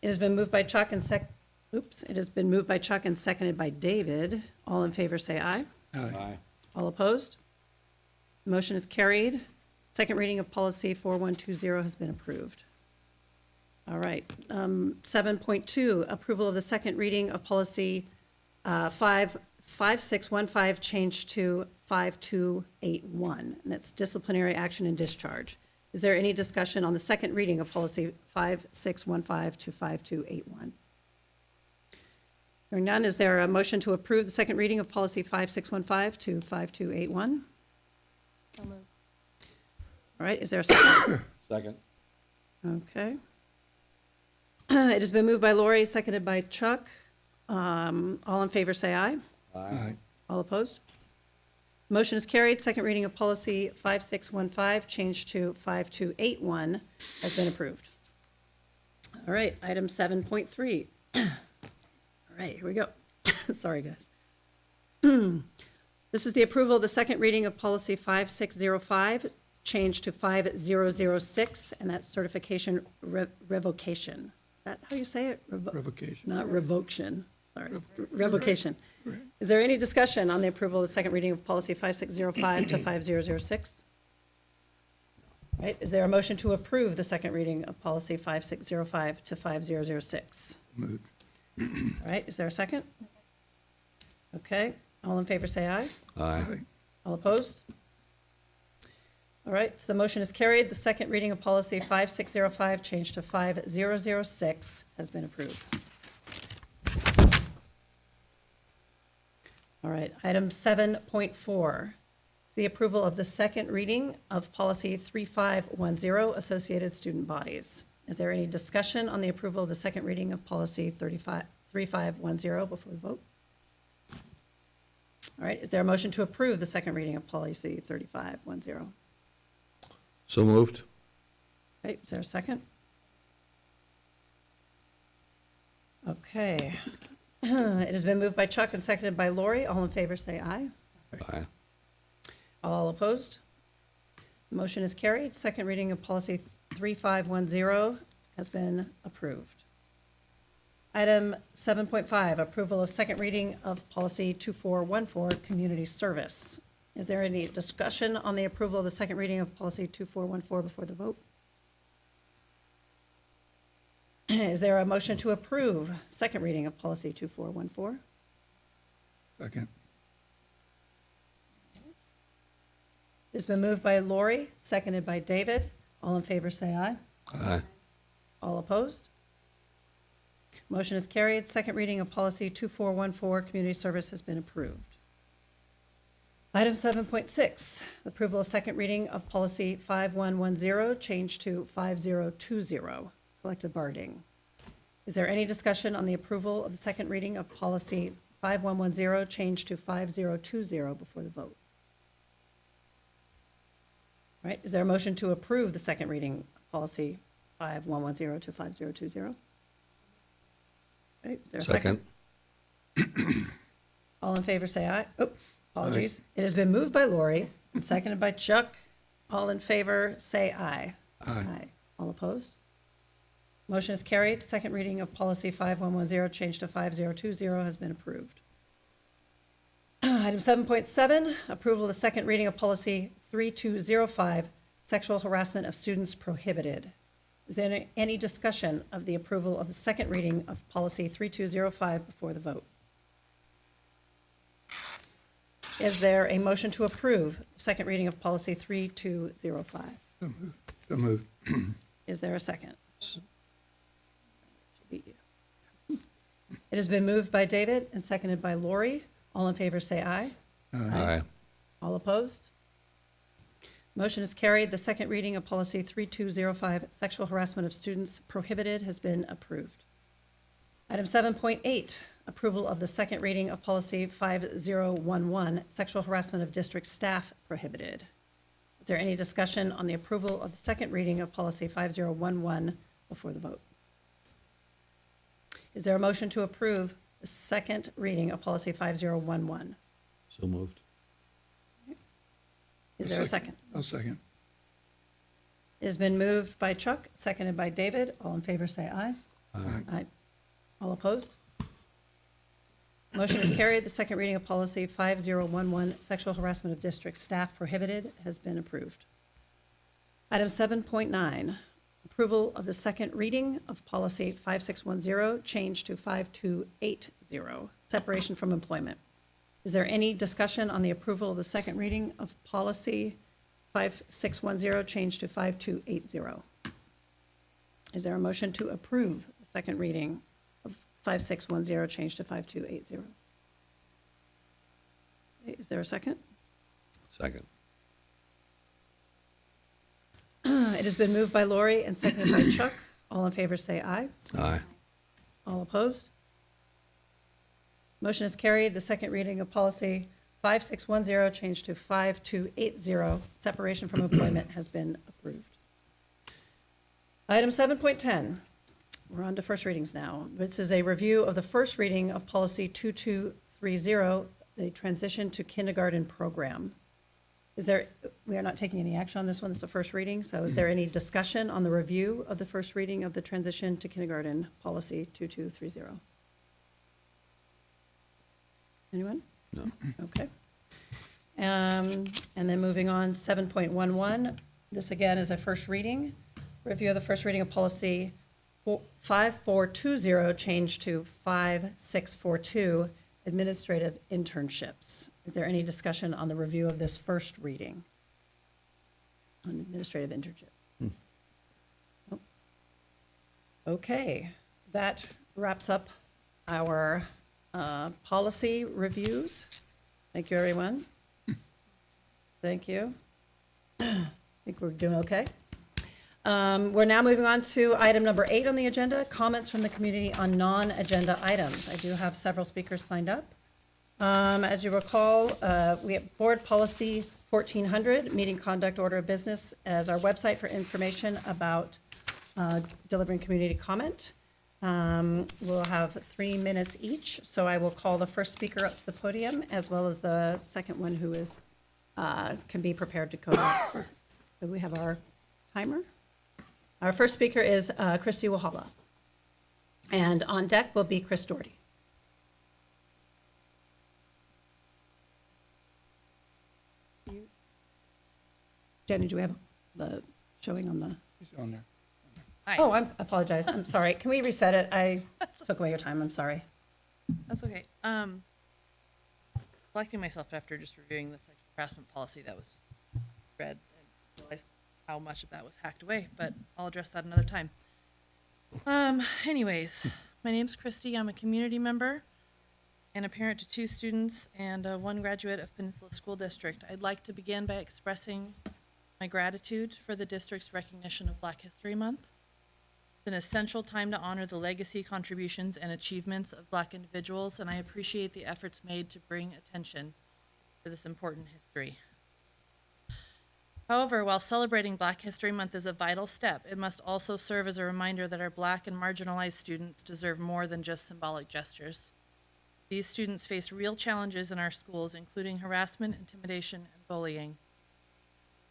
[SPEAKER 1] It has been moved by Chuck and it has been moved by Chuck and seconded by David. All in favor say aye.
[SPEAKER 11] Aye.
[SPEAKER 1] All opposed? Motion is carried. Second reading of policy 4120 has been approved. All right. 7.2, approval of the second reading of policy 5615, change to 5281, and that's disciplinary action and discharge. Is there any discussion on the second reading of policy 5615 to 5281? Hearing none, is there a motion to approve the second reading of policy 5615 to 5281? All right, is there a second?
[SPEAKER 11] Second.
[SPEAKER 1] Okay. It has been moved by Lori, seconded by Chuck. All in favor say aye.
[SPEAKER 11] Aye.
[SPEAKER 1] All opposed? Motion is carried. Second reading of policy 5615, change to 5281, has been approved. All right, item 7.3. All right, here we go. Sorry, guys. This is the approval of the second reading of policy 5605, change to 5006, and that's certification revocation. Is that how you say it?
[SPEAKER 2] Revocation.
[SPEAKER 1] Not revocation, sorry, revocation. Is there any discussion on the approval of the second reading of policy 5605 to 5006? Right, is there a motion to approve the second reading of policy 5605 to 5006?
[SPEAKER 2] Moved.
[SPEAKER 1] All right, is there a second? Okay, all in favor say aye.
[SPEAKER 11] Aye.
[SPEAKER 1] All opposed? All right, so the motion is carried. The second reading of policy 5605, change to 5006, has been approved. All right, item 7.4, it's the approval of the second reading of policy 3510, associated student bodies. Is there any discussion on the approval of the second reading of policy 3510 before the vote? All right, is there a motion to approve the second reading of policy 3510?
[SPEAKER 11] So moved.
[SPEAKER 1] Okay, is there a second? Okay. It has been moved by Chuck and seconded by Lori. All in favor say aye.
[SPEAKER 11] Aye.
[SPEAKER 1] All opposed? Motion is carried. Second reading of policy 3510 has been approved. Item 7.5, approval of second reading of policy 2414, community service. Is there any discussion on the approval of the second reading of policy 2414 before the vote? Is there a motion to approve second reading of policy 2414?
[SPEAKER 2] Second.
[SPEAKER 1] It's been moved by Lori, seconded by David. All in favor say aye.
[SPEAKER 11] Aye.
[SPEAKER 1] All opposed? Motion is carried. Second reading of policy 2414, community service, has been approved. Item 7.6, approval of second reading of policy 5110, change to 5020, collective bargaining. Is there any discussion on the approval of the second reading of policy 5110, change to 5020 before the vote? All right, is there a motion to approve the second reading of policy 5110 to 5020? All right, is there a second? All in favor say aye. Oh, apologies. It has been moved by Lori and seconded by Chuck. All in favor say aye.
[SPEAKER 2] Aye.
[SPEAKER 1] All opposed? Motion is carried. Second reading of policy 5110, change to 5020, has been approved. Item 7.7, approval of the second reading of policy 3205, sexual harassment of students prohibited. Is there any discussion of the approval of the second reading of policy 3205 before the vote? Is there a motion to approve second reading of policy 3205?
[SPEAKER 2] So moved.
[SPEAKER 1] Is there a second? It has been moved by David and seconded by Lori. All in favor say aye.
[SPEAKER 11] Aye.
[SPEAKER 1] All opposed? Motion is carried. The second reading of policy 3205, sexual harassment of students prohibited, has been approved. Item 7.8, approval of the second reading of policy 5011, sexual harassment of district staff prohibited. Is there any discussion on the approval of the second reading of policy 5011 before the vote? Is there a motion to approve the second reading of policy 5011?
[SPEAKER 11] So moved.
[SPEAKER 1] Is there a second?
[SPEAKER 2] I'll second.
[SPEAKER 1] It has been moved by Chuck, seconded by David. All in favor say aye.
[SPEAKER 11] Aye.
[SPEAKER 1] Aye. All opposed? Motion is carried. The second reading of policy 5011, sexual harassment of district staff prohibited, has been approved. Item 7.9, approval of the second reading of policy 5610, change to 5280, separation from employment. Is there any discussion on the approval of the second reading of policy 5610, change to 5280? Is there a motion to approve the second reading of 5610, change to 5280? Is there a second?
[SPEAKER 11] Second.
[SPEAKER 1] It has been moved by Lori and seconded by Chuck. All in favor say aye.
[SPEAKER 11] Aye.
[SPEAKER 1] All opposed? Motion is carried. The second reading of policy 5610, change to 5280, separation from employment, has been approved. Item 7.10, we're on to first readings now. This is a review of the first reading of policy 2230, the transition to kindergarten program. We are not taking any action on this one. It's the first reading. So is there any discussion on the review of the first reading of the transition to kindergarten policy 2230? Anyone?
[SPEAKER 11] No.
[SPEAKER 1] Okay. And then moving on, 7.11, this again is a first reading. Review of the first reading of policy 5420, change to 5642, administrative internships. Is there any discussion on the review of this first reading on administrative internships? Nope. Okay, that wraps up our policy reviews. Thank you, everyone. Thank you. I think we're doing okay. We're now moving on to item number 8 on the agenda, comments from the community on non-agenda items. I do have several speakers signed up. As you recall, we have board policy 1400, meeting conduct order of business, as our website for information about delivering community comment. We'll have 3 minutes each, so I will call the first speaker up to the podium, as well as the second one who is can be prepared to go next. So we have our timer. Our first speaker is Christy Wahala, and on deck will be Chris Doherty. Jenny, do we have the showing on the?
[SPEAKER 2] It's on there.
[SPEAKER 1] Oh, I apologize. I'm sorry. Can we reset it? I took away your time. I'm sorry.
[SPEAKER 12] That's okay. Collecting myself after just reviewing the sexual harassment policy that was just read and realized how much of that was hacked away, but I'll address that another time. Anyways, my name's Christy. I'm a community member and a parent to 2 students and 1 graduate of Peninsula School District. I'd like to begin by expressing my gratitude for the district's recognition of Black History Month. It's an essential time to honor the legacy, contributions, and achievements of Black individuals, and I appreciate the efforts made to bring attention to this important history. However, while celebrating Black History Month is a vital step, it must also serve as a reminder that our Black and marginalized students deserve more than just symbolic gestures. These students face real challenges in our schools, including harassment, intimidation, and bullying.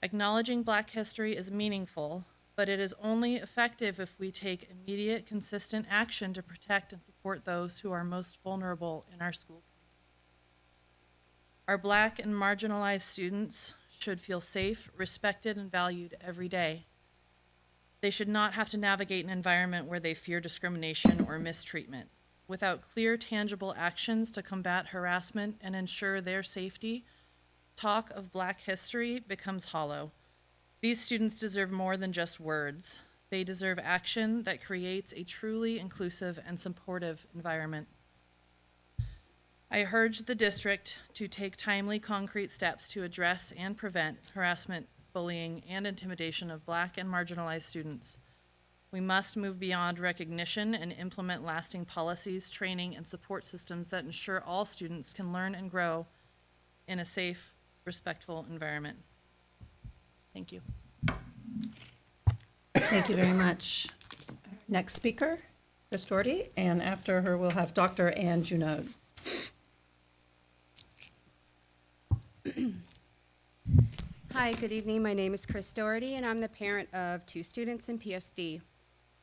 [SPEAKER 12] Acknowledging Black history is meaningful, but it is only effective if we take immediate, consistent action to protect and support those who are most vulnerable in our school. Our Black and marginalized students should feel safe, respected, and valued every day. They should not have to navigate an environment where they fear discrimination or mistreatment. Without clear, tangible actions to combat harassment and ensure their safety, talk of Black history becomes hollow. These students deserve more than just words. They deserve action that creates a truly inclusive and supportive environment. I urge the district to take timely, concrete steps to address and prevent harassment, bullying, and intimidation of Black and marginalized students. We must move beyond recognition and implement lasting policies, training, and support systems that ensure all students can learn and grow in a safe, respectful environment. Thank you.
[SPEAKER 1] Thank you very much. Next speaker, Chris Doherty, and after her, we'll have Dr. Ann Junod.
[SPEAKER 13] Hi, good evening. My name is Chris Doherty, and I'm the parent of 2 students in PSD.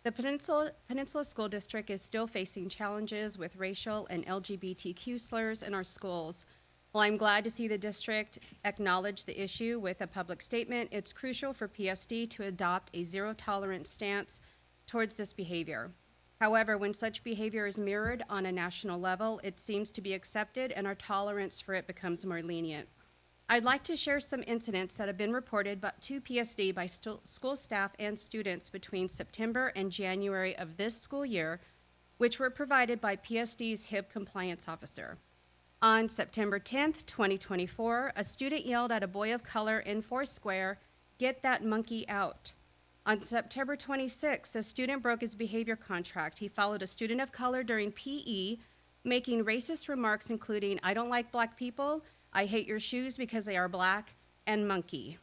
[SPEAKER 13] The Peninsula School District is still facing challenges with racial and LGBTQ slurs in our schools. While I'm glad to see the district acknowledge the issue with a public statement, it's crucial for PSD to adopt a zero-tolerance stance towards this behavior. However, when such behavior is mirrored on a national level, it seems to be accepted and our tolerance for it becomes more lenient. I'd like to share some incidents that have been reported to PSD by school staff and students between September and January of this school year, which were provided by PSD's HIB compliance officer. On September 10th, 2024, a student yelled at a boy of color in Foursquare, "Get that monkey out." On September 26th, the student broke his behavior contract. He followed a student of color during PE, making racist remarks including, "I don't like Black people," "I hate your shoes because they are black," and "monkey."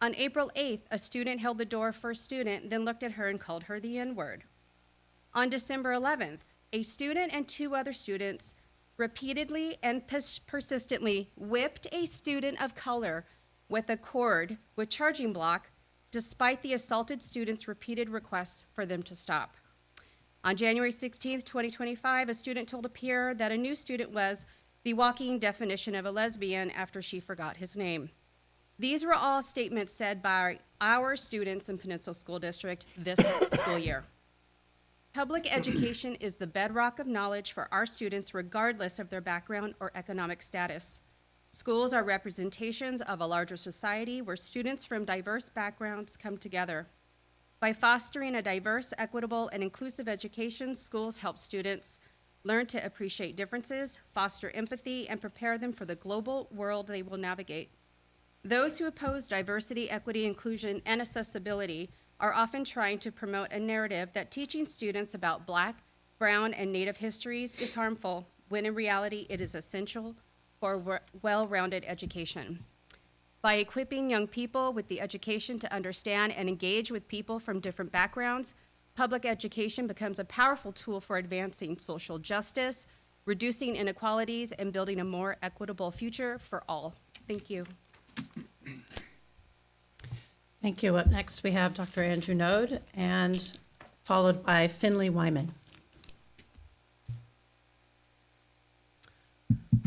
[SPEAKER 13] On April 8th, a student held the door for a student, then looked at her and called her the N-word. On December 11th, a student and 2 other students repeatedly and persistently whipped a student of color with a cord with charging block, despite the assaulted student's repeated requests for them to stop. On January 16th, 2025, a student told a peer that a new student was the walking definition of a lesbian after she forgot his name. These were all statements said by our students in Peninsula School District this school year. Public education is the bedrock of knowledge for our students regardless of their background or economic status. Schools are representations of a larger society where students from diverse backgrounds come together. By fostering a diverse, equitable, and inclusive education, schools help students learn to appreciate differences, foster empathy, and prepare them for the global world they will navigate. Those who oppose diversity, equity, inclusion, and accessibility are often trying to promote a narrative that teaching students about Black, Brown, and Native histories is harmful, when in reality it is essential for well-rounded education. By equipping young people with the education to understand and engage with people from different backgrounds, public education becomes a powerful tool for advancing social justice, reducing inequalities, and building a more equitable future for all. Thank you.
[SPEAKER 1] Thank you. Up next, we have Dr. Ann Junod, and followed by Finley Wyman.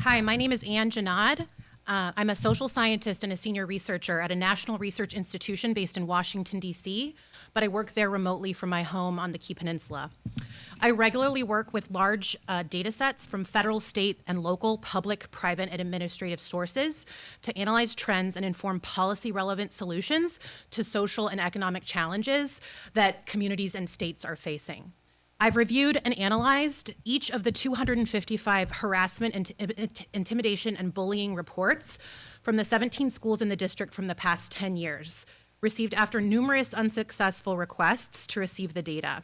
[SPEAKER 14] Hi, my name is Ann Janad. I'm a social scientist and a senior researcher at a national research institution based in Washington, D.C., but I work there remotely from my home on the Key Peninsula. I regularly work with large data sets from federal, state, and local public, private, and administrative sources to analyze trends and inform policy-relevant solutions to social and economic challenges that communities and states are facing. I've reviewed and analyzed each of the 255 harassment, intimidation, and bullying reports from the 17 schools in the district from the past 10 years, received after numerous unsuccessful requests to receive the data.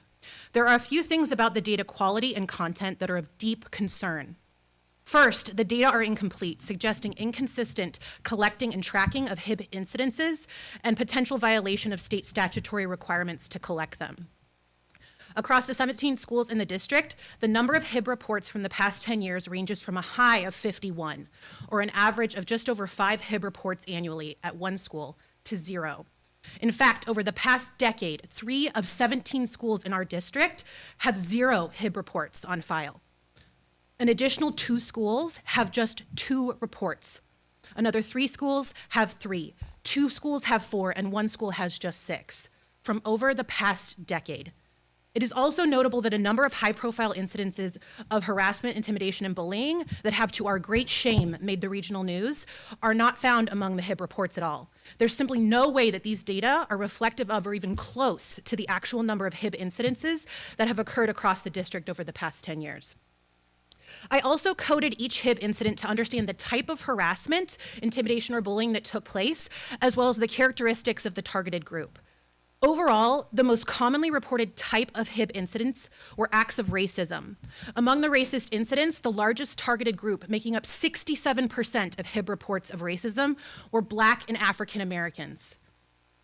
[SPEAKER 14] There are a few things about the data quality and content that are of deep concern. First, the data are incomplete, suggesting inconsistent collecting and tracking of HIB incidences and potential violation of state statutory requirements to collect them. Across the 17 schools in the district, the number of HIB reports from the past 10 years ranges from a high of 51, or an average of just over 5 HIB reports annually at one school, to 0. In fact, over the past decade, 3 of 17 schools in our district have 0 HIB reports on file. An additional 2 schools have just 2 reports. Another 3 schools have 3. 2 schools have 4, and 1 school has just 6, from over the past decade. It is also notable that a number of high-profile incidences of harassment, intimidation, and bullying that have, to our great shame, made the regional news are not found among the HIB reports at all. There's simply no way that these data are reflective of or even close to the actual number of HIB incidences that have occurred across the district over the past 10 years. I also coded each HIB incident to understand the type of harassment, intimidation, or bullying that took place, as well as the characteristics of the targeted group. Overall, the most commonly reported type of HIB incidents were acts of racism. Among the racist incidents, the largest targeted group, making up 67% of HIB reports of racism, were Black and African Americans.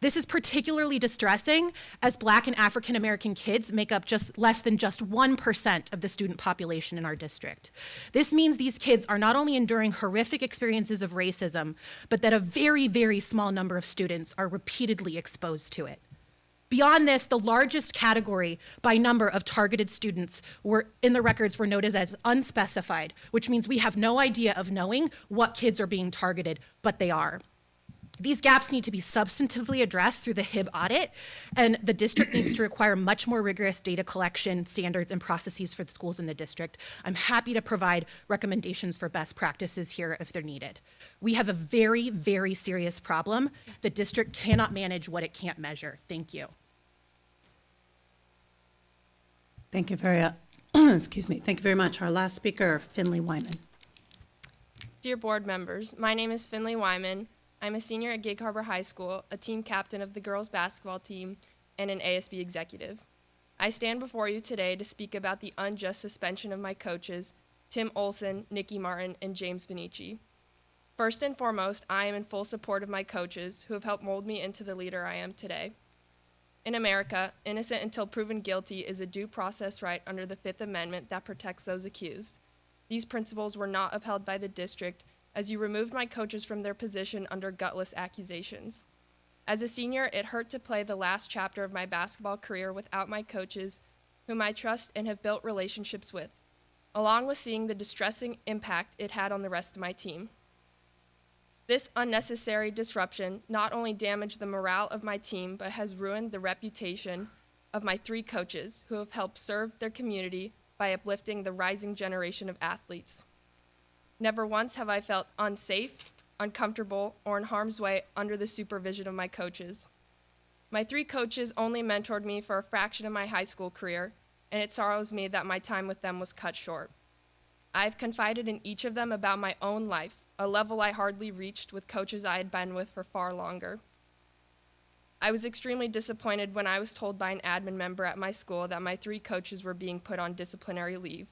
[SPEAKER 14] This is particularly distressing as Black and African American kids make up just less than just 1% of the student population in our district. This means these kids are not only enduring horrific experiences of racism, but that a very, very small number of students are repeatedly exposed to it. Beyond this, the largest category by number of targeted students were in the records were noted as unspecified, which means we have no idea of knowing what kids are being targeted, but they are. These gaps need to be substantively addressed through the HIB audit, and the district needs to require much more rigorous data collection standards and processes for the schools in the district. I'm happy to provide recommendations for best practices here if they're needed. We have a very, very serious problem. The district cannot manage what it can't measure. Thank you.
[SPEAKER 1] Thank you very, excuse me. Thank you very much. Our last speaker, Finley Wyman.
[SPEAKER 15] Dear board members, my name is Finley Wyman. I'm a senior at Gig Harbor High School, a team captain of the girls basketball team, and an ASB executive. I stand before you today to speak about the unjust suspension of my coaches, Tim Olson, Nikki Martin, and James Benici. First and foremost, I am in full support of my coaches who have helped mold me into the leader I am today. In America, innocent until proven guilty is a due process right under the Fifth Amendment that protects those accused. These principles were not upheld by the district as you removed my coaches from their position under gutless accusations. As a senior, it hurt to play the last chapter of my basketball career without my coaches, whom I trust and have built relationships with, along with seeing the distressing impact it had on the rest of my team. This unnecessary disruption not only damaged the morale of my team, but has ruined the reputation of my three coaches who have helped serve their community by uplifting the rising generation of athletes. Never once have I felt unsafe, uncomfortable, or in harm's way under the supervision of my coaches. My three coaches only mentored me for a fraction of my high school career, and it sorrows me that my time with them was cut short. I have confided in each of them about my own life, a level I hardly reached with coaches I had been with for far longer. I was extremely disappointed when I was told by an admin member at my school that my three coaches were being put on disciplinary leave,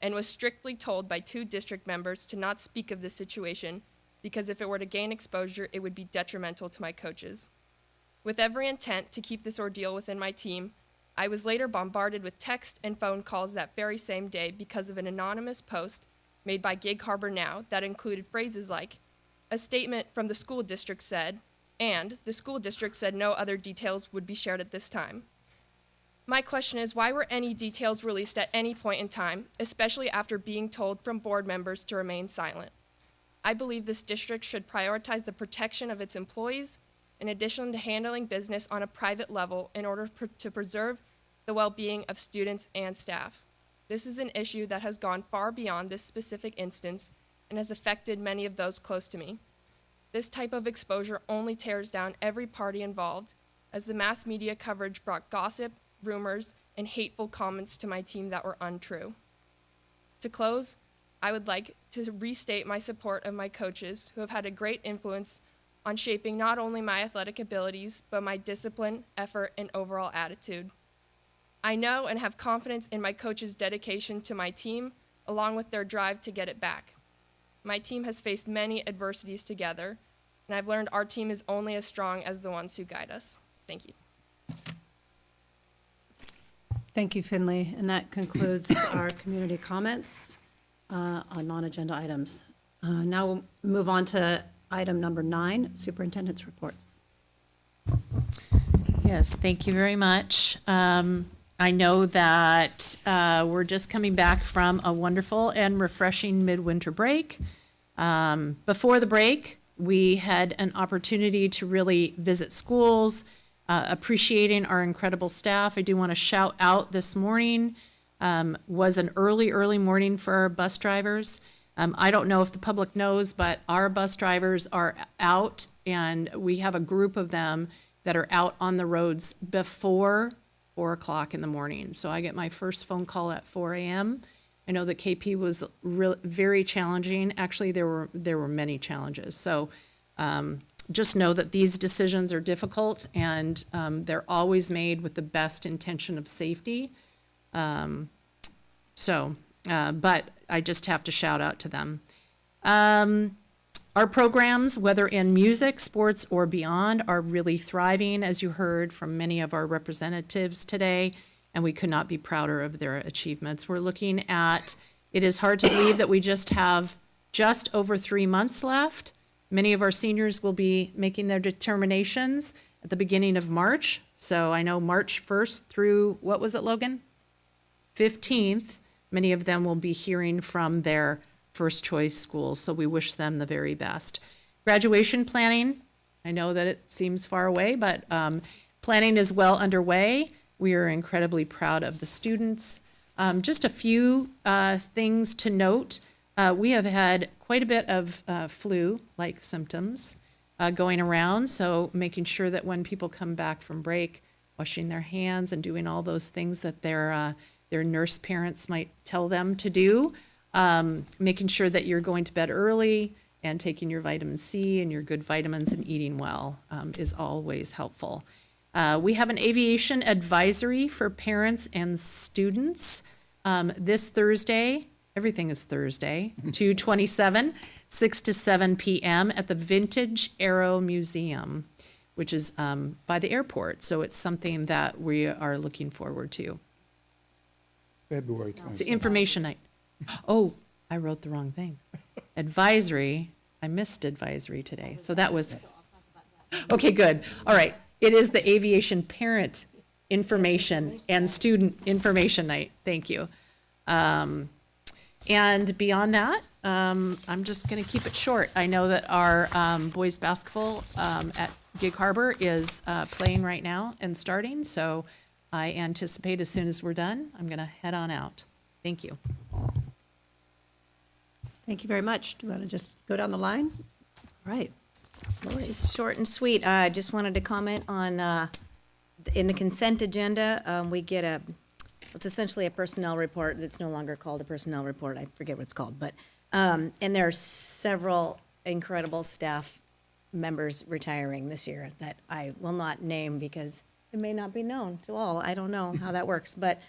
[SPEAKER 15] and was strictly told by two district members to not speak of this situation because if it were to gain exposure, it would be detrimental to my coaches. With every intent to keep this ordeal within my team, I was later bombarded with text and phone calls that very same day because of an anonymous post made by Gig Harbor Now that included phrases like, "A statement from the school district said," and "the school district said no other details would be shared at this time." My question is, why were any details released at any point in time, especially after being told from board members to remain silent? I believe this district should prioritize the protection of its employees in addition to handling business on a private level in order to preserve the well-being of students and staff. This is an issue that has gone far beyond this specific instance and has affected many of those close to me. This type of exposure only tears down every party involved, as the mass media coverage brought gossip, rumors, and hateful comments to my team that were untrue. To close, I would like to restate my support of my coaches who have had a great influence on shaping not only my athletic abilities, but my discipline, effort, and overall attitude. I know and have confidence in my coaches' dedication to my team, along with their drive to get it back. My team has faced many adversities together, and I've learned our team is only as strong as the ones who guide us. Thank you.
[SPEAKER 1] Thank you, Finley. And that concludes our community comments on non-agenda items. Now we'll move on to item number 9, Superintendent's Report.
[SPEAKER 8] Yes, thank you very much. I know that we're just coming back from a wonderful and refreshing midwinter break. Before the break, we had an opportunity to really visit schools, appreciating our incredible staff. I do want to shout out this morning, was an early morning for our bus drivers. I don't know if the public knows, but our bus drivers are out, and we have a group of them that are out on the roads before 4 o'clock in the morning. So I get my first phone call at 4 a.m. I know that KP was very challenging. Actually, there were many challenges. So just know that these decisions are difficult, and they're always made with the best intention of safety. But I just have to shout out to them. Our programs, whether in music, sports, or beyond, are really thriving, as you heard from many of our representatives today, and we could not be prouder of their achievements. We're looking at, it is hard to believe that we just have just over 3 months left. Many of our seniors will be making their determinations at the beginning of March. So I know March 1st through, what was it, Logan? 15th, many of them will be hearing from their first choice schools, so we wish them the very best. Graduation planning, I know that it seems far away, but planning is well underway. We are incredibly proud of the students. Just a few things to note. We have had quite a bit of flu-like symptoms going around, so making sure that when people come back from break, washing their hands and doing all those things that their nurse parents might tell them to do. Making sure that you're going to bed early and taking your vitamin C and your good vitamins and eating well is always helpful. We have an aviation advisory for parents and students this Thursday. Everything is Thursday, 2/27, 6 to 7 p.m. at the Vintage Aero Museum, which is by the airport. So it's something that we are looking forward to.
[SPEAKER 2] February 20th.
[SPEAKER 8] It's information night. Oh, I wrote the wrong thing. Advisory, I missed advisory today, so that was, okay, good. All right, it is the Aviation Parent Information and Student Information Night, thank you. And beyond that, I'm just gonna keep it short. I know that our boys basketball at Gig Harbor is playing right now and starting, so I anticipate as soon as we're done, I'm gonna head on out. Thank you.
[SPEAKER 1] Thank you very much. Do you want to just go down the line? All right. Lori.
[SPEAKER 10] Just short and sweet. I just wanted to comment on, in the consent agenda, we get it's essentially a personnel report that's no longer called a personnel report. I forget what it's called, but, and there are several incredible staff members retiring this year that I will not name because it may not be known to all. I don't know how that works, but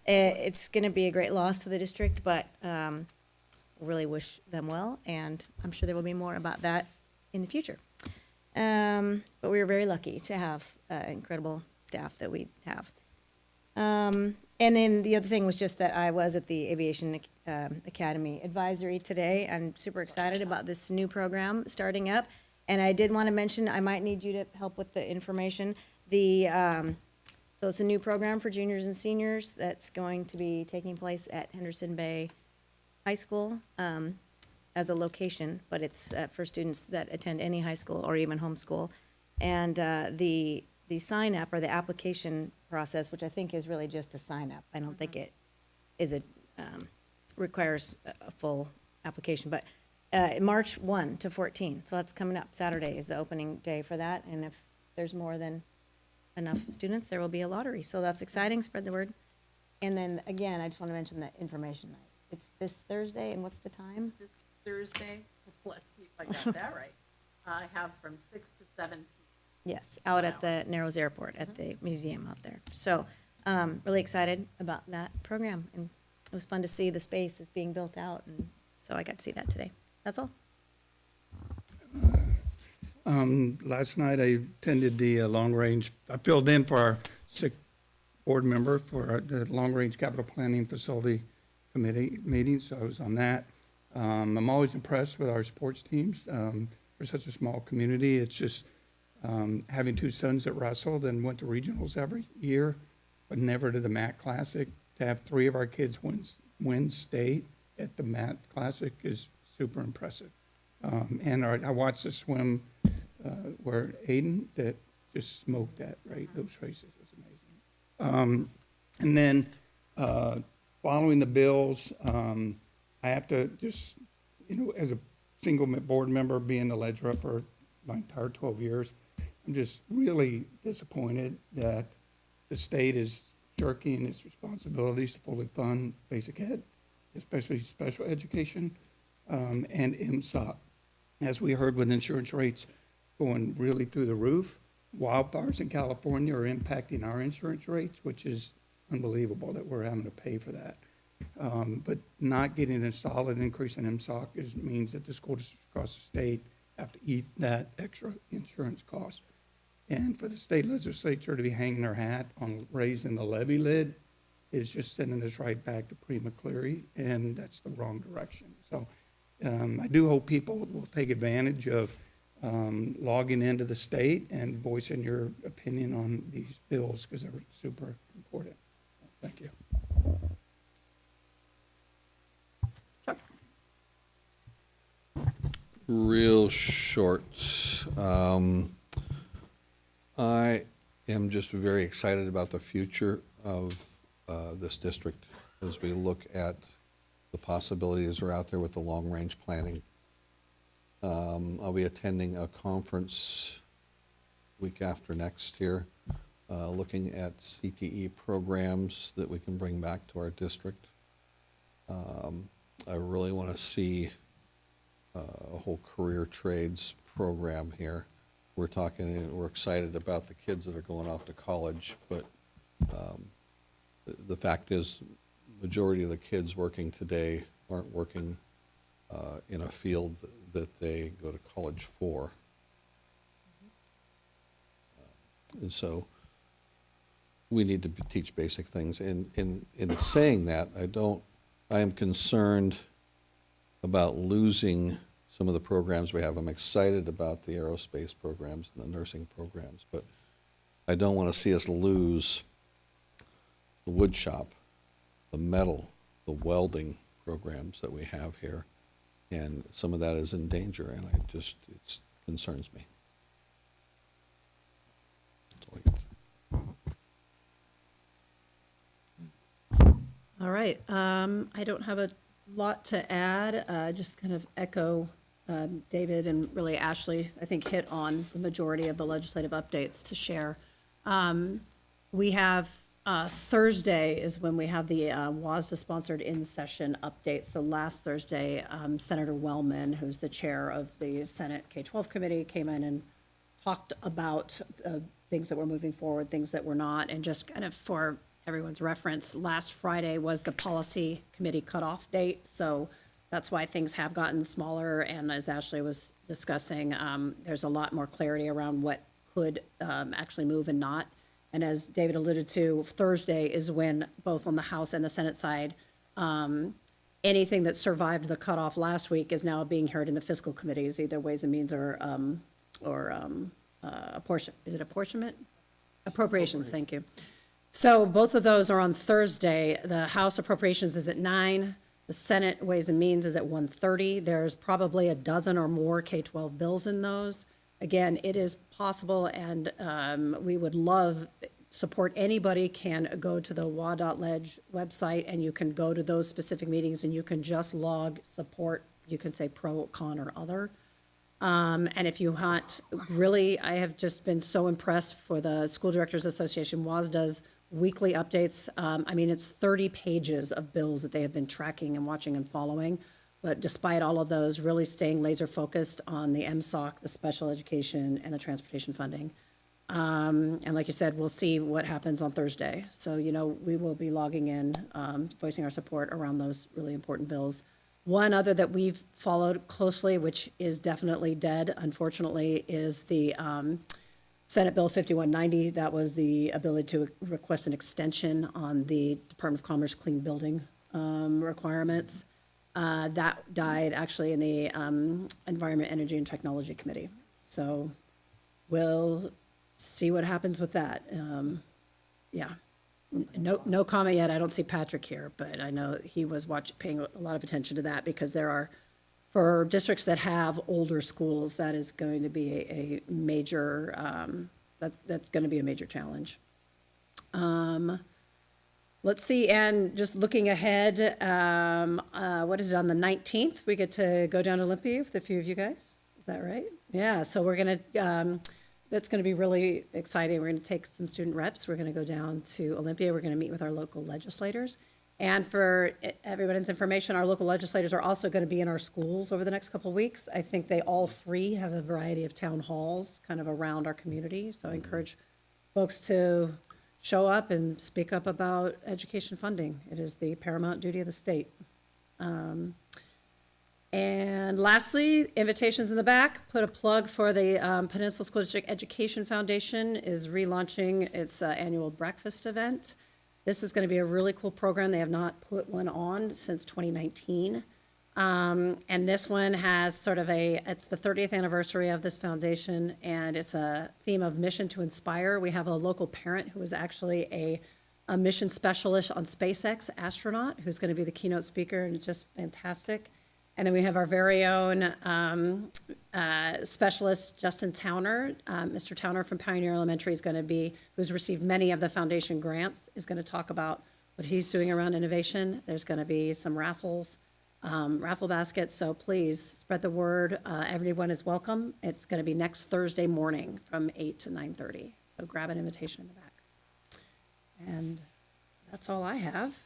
[SPEAKER 10] it's going to be a great loss to the district, but really wish them well, and I'm sure there will be more about that in the future. But we were very lucky to have incredible staff that we have. And then the other thing was just that I was at the Aviation Academy Advisory today. I'm super excited about this new program starting up. And I did want to mention, I might need you to help with the information. So it's a new program for juniors and seniors that's going to be taking place at Henderson Bay High School as a location, but it's for students that attend any high school or even homeschool. And the sign-up or the application process, which I think is really just a sign-up. I don't think it requires a full application, but March 1 to 14, so that's coming up. Saturday is the opening day for that, and if there's more than enough students, there will be a lottery. So that's exciting, spread the word. And then, again, I just want to mention the information night. It's this Thursday, and what's the time?
[SPEAKER 8] It's this Thursday. Let's see if I got that right. I have from 6 to 7 p.m.
[SPEAKER 10] Yes, out at the Narrows Airport, at the museum out there. So, really excited about that program, and it was fun to see the space is being built out, and so I got to see that today. That's all.
[SPEAKER 2] Last night I attended the long-range, I filled in for our sick board member for the long-range capital planning facility committee meeting, so I was on that. I'm always impressed with our sports teams. For such a small community, it's just having two sons that wrestled and went to regionals every year, but never to the MAC Classic. To have three of our kids win state at the MAC Classic is super impressive. And I watched the swim where Aiden, that just smoked that, right? Those races was amazing. And then, following the bills, I have to just, as a single board member, being the ledger for my entire 12 years, I'm just really disappointed that the state is shirking its responsibilities to fully fund basic ed, especially special education, and MSOC. As we heard with insurance rates going really through the roof, wildfires in California are impacting our insurance rates, which is unbelievable that we're having to pay for that. But not getting a solid increase in MSOC means that the school districts across the state have to eat that extra insurance cost. And for the state legislature to be hanging their hat on raising the levy lid is just sending us right back to pre-McCleary, and that's the wrong direction. So I do hope people will take advantage of logging into the state and voicing your opinion on these bills because they're super important. Thank you.
[SPEAKER 11] Real short. I am just very excited about the future of this district as we look at the possibilities that are out there with the long-range planning. I'll be attending a conference week after next here, looking at CTE programs that we can bring back to our district. I really want to see a whole career trades program here. We're excited about the kids that are going off to college, but the fact is, majority of the kids working today aren't working in a field that they go to college for. And so we need to teach basic things. In saying that, I am concerned about losing some of the programs we have. I'm excited about the aerospace programs and the nursing programs, but I don't want to see us lose the wood shop, the metal, the welding programs that we have here, and some of that is in danger, and it concerns me. That's all I can say.
[SPEAKER 1] All right, I don't have a lot to add, just kind of echo David and really Ashley, I think, hit on the majority of the legislative updates to share. We have Thursday is when we have the WASDA-sponsored in-session update. So last Thursday, Senator Wellman, who's the chair of the Senate K-12 committee, came in and talked about things that were moving forward, things that were not, and just kind of for everyone's reference, last Friday was the policy committee cutoff date. So that's why things have gotten smaller. And as Ashley was discussing, there's a lot more clarity around what could actually move and not. And as David alluded to, Thursday is when both on the House and the Senate side, anything that survived the cutoff last week is now being heard in the fiscal committees, either Ways and Means or apportionment? Appropriations, thank you. So both of those are on Thursday. The House Appropriations is at 9. The Senate Ways and Means is at 1:30. There's probably a dozen or more K-12 bills in those. Again, it is possible, and we would love support. Anybody can go to the wa.ledge website, and you can go to those specific meetings, and you can just log support. You can say pro, con, or other. And if you want, really, I have just been so impressed for the School Directors Association. WASDA's weekly updates. I mean, it's 30 pages of bills that they have been tracking and watching and following. But despite all of those, really staying laser focused on the MSOC, the special education, and the transportation funding. And like you said, we'll see what happens on Thursday. So, we will be logging in, voicing our support around those really important bills. One other that we've followed closely, which is definitely dead, unfortunately, is the Senate Bill 5190. That was the ability to request an extension on the Department of Commerce clean building requirements. That died actually in the Environment, Energy, and Technology Committee. So we'll see what happens with that. Yeah. No comment yet. I don't see Patrick here, but I know he was paying a lot of attention to that because there are, for districts that have older schools, that is going to be a major that's going to be a major challenge. Let's see, and just looking ahead, what is it, on the 19th, we get to go down to Olympia with a few of you guys? Is that right? Yeah, so we're going to, that's going to be really exciting. We're going to take some student reps. We're going to go down to Olympia. We're going to meet with our local legislators. And for everybody's information, our local legislators are also going to be in our schools over the next couple of weeks. I think they all three have a variety of town halls kind of around our community. So I encourage folks to show up and speak up about education funding. It is the paramount duty of the state. And lastly, invitations in the back. Put a plug for the Peninsula School District Education Foundation is relaunching its annual breakfast event. This is going to be a really cool program. They have not put one on since 2019. And this one has sort of it's the 30th anniversary of this foundation, and it's a theme of mission to inspire. We have a local parent who is actually a mission specialist on SpaceX astronaut who's going to be the keynote speaker, and it's just fantastic. And then we have our very own specialist, Justin Towner. Mr. Towner from Pioneer Elementary is going to be, who's received many of the foundation grants, is going to talk about what he's doing around innovation. There's going to be some raffles, raffle baskets, so please spread the word. Everyone is welcome. It's going to be next Thursday morning from 8 to 9:30. So grab an invitation in the back. And that's all I have.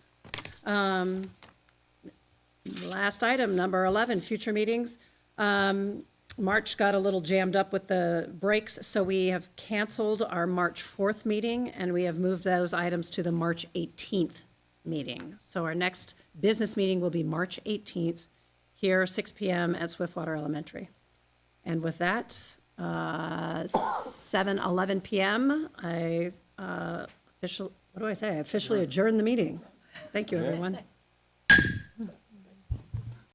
[SPEAKER 1] Last item, number 11, future meetings. March got a little jammed up with the breaks, so we have canceled our March 4th meeting, and we have moved those items to the March 18th meeting. So our next business meeting will be March 18th, here, 6 p.m. at Swiftwater Elementary. And with that, 7:11 p.m., I officially adjourn the meeting. Thank you, everyone.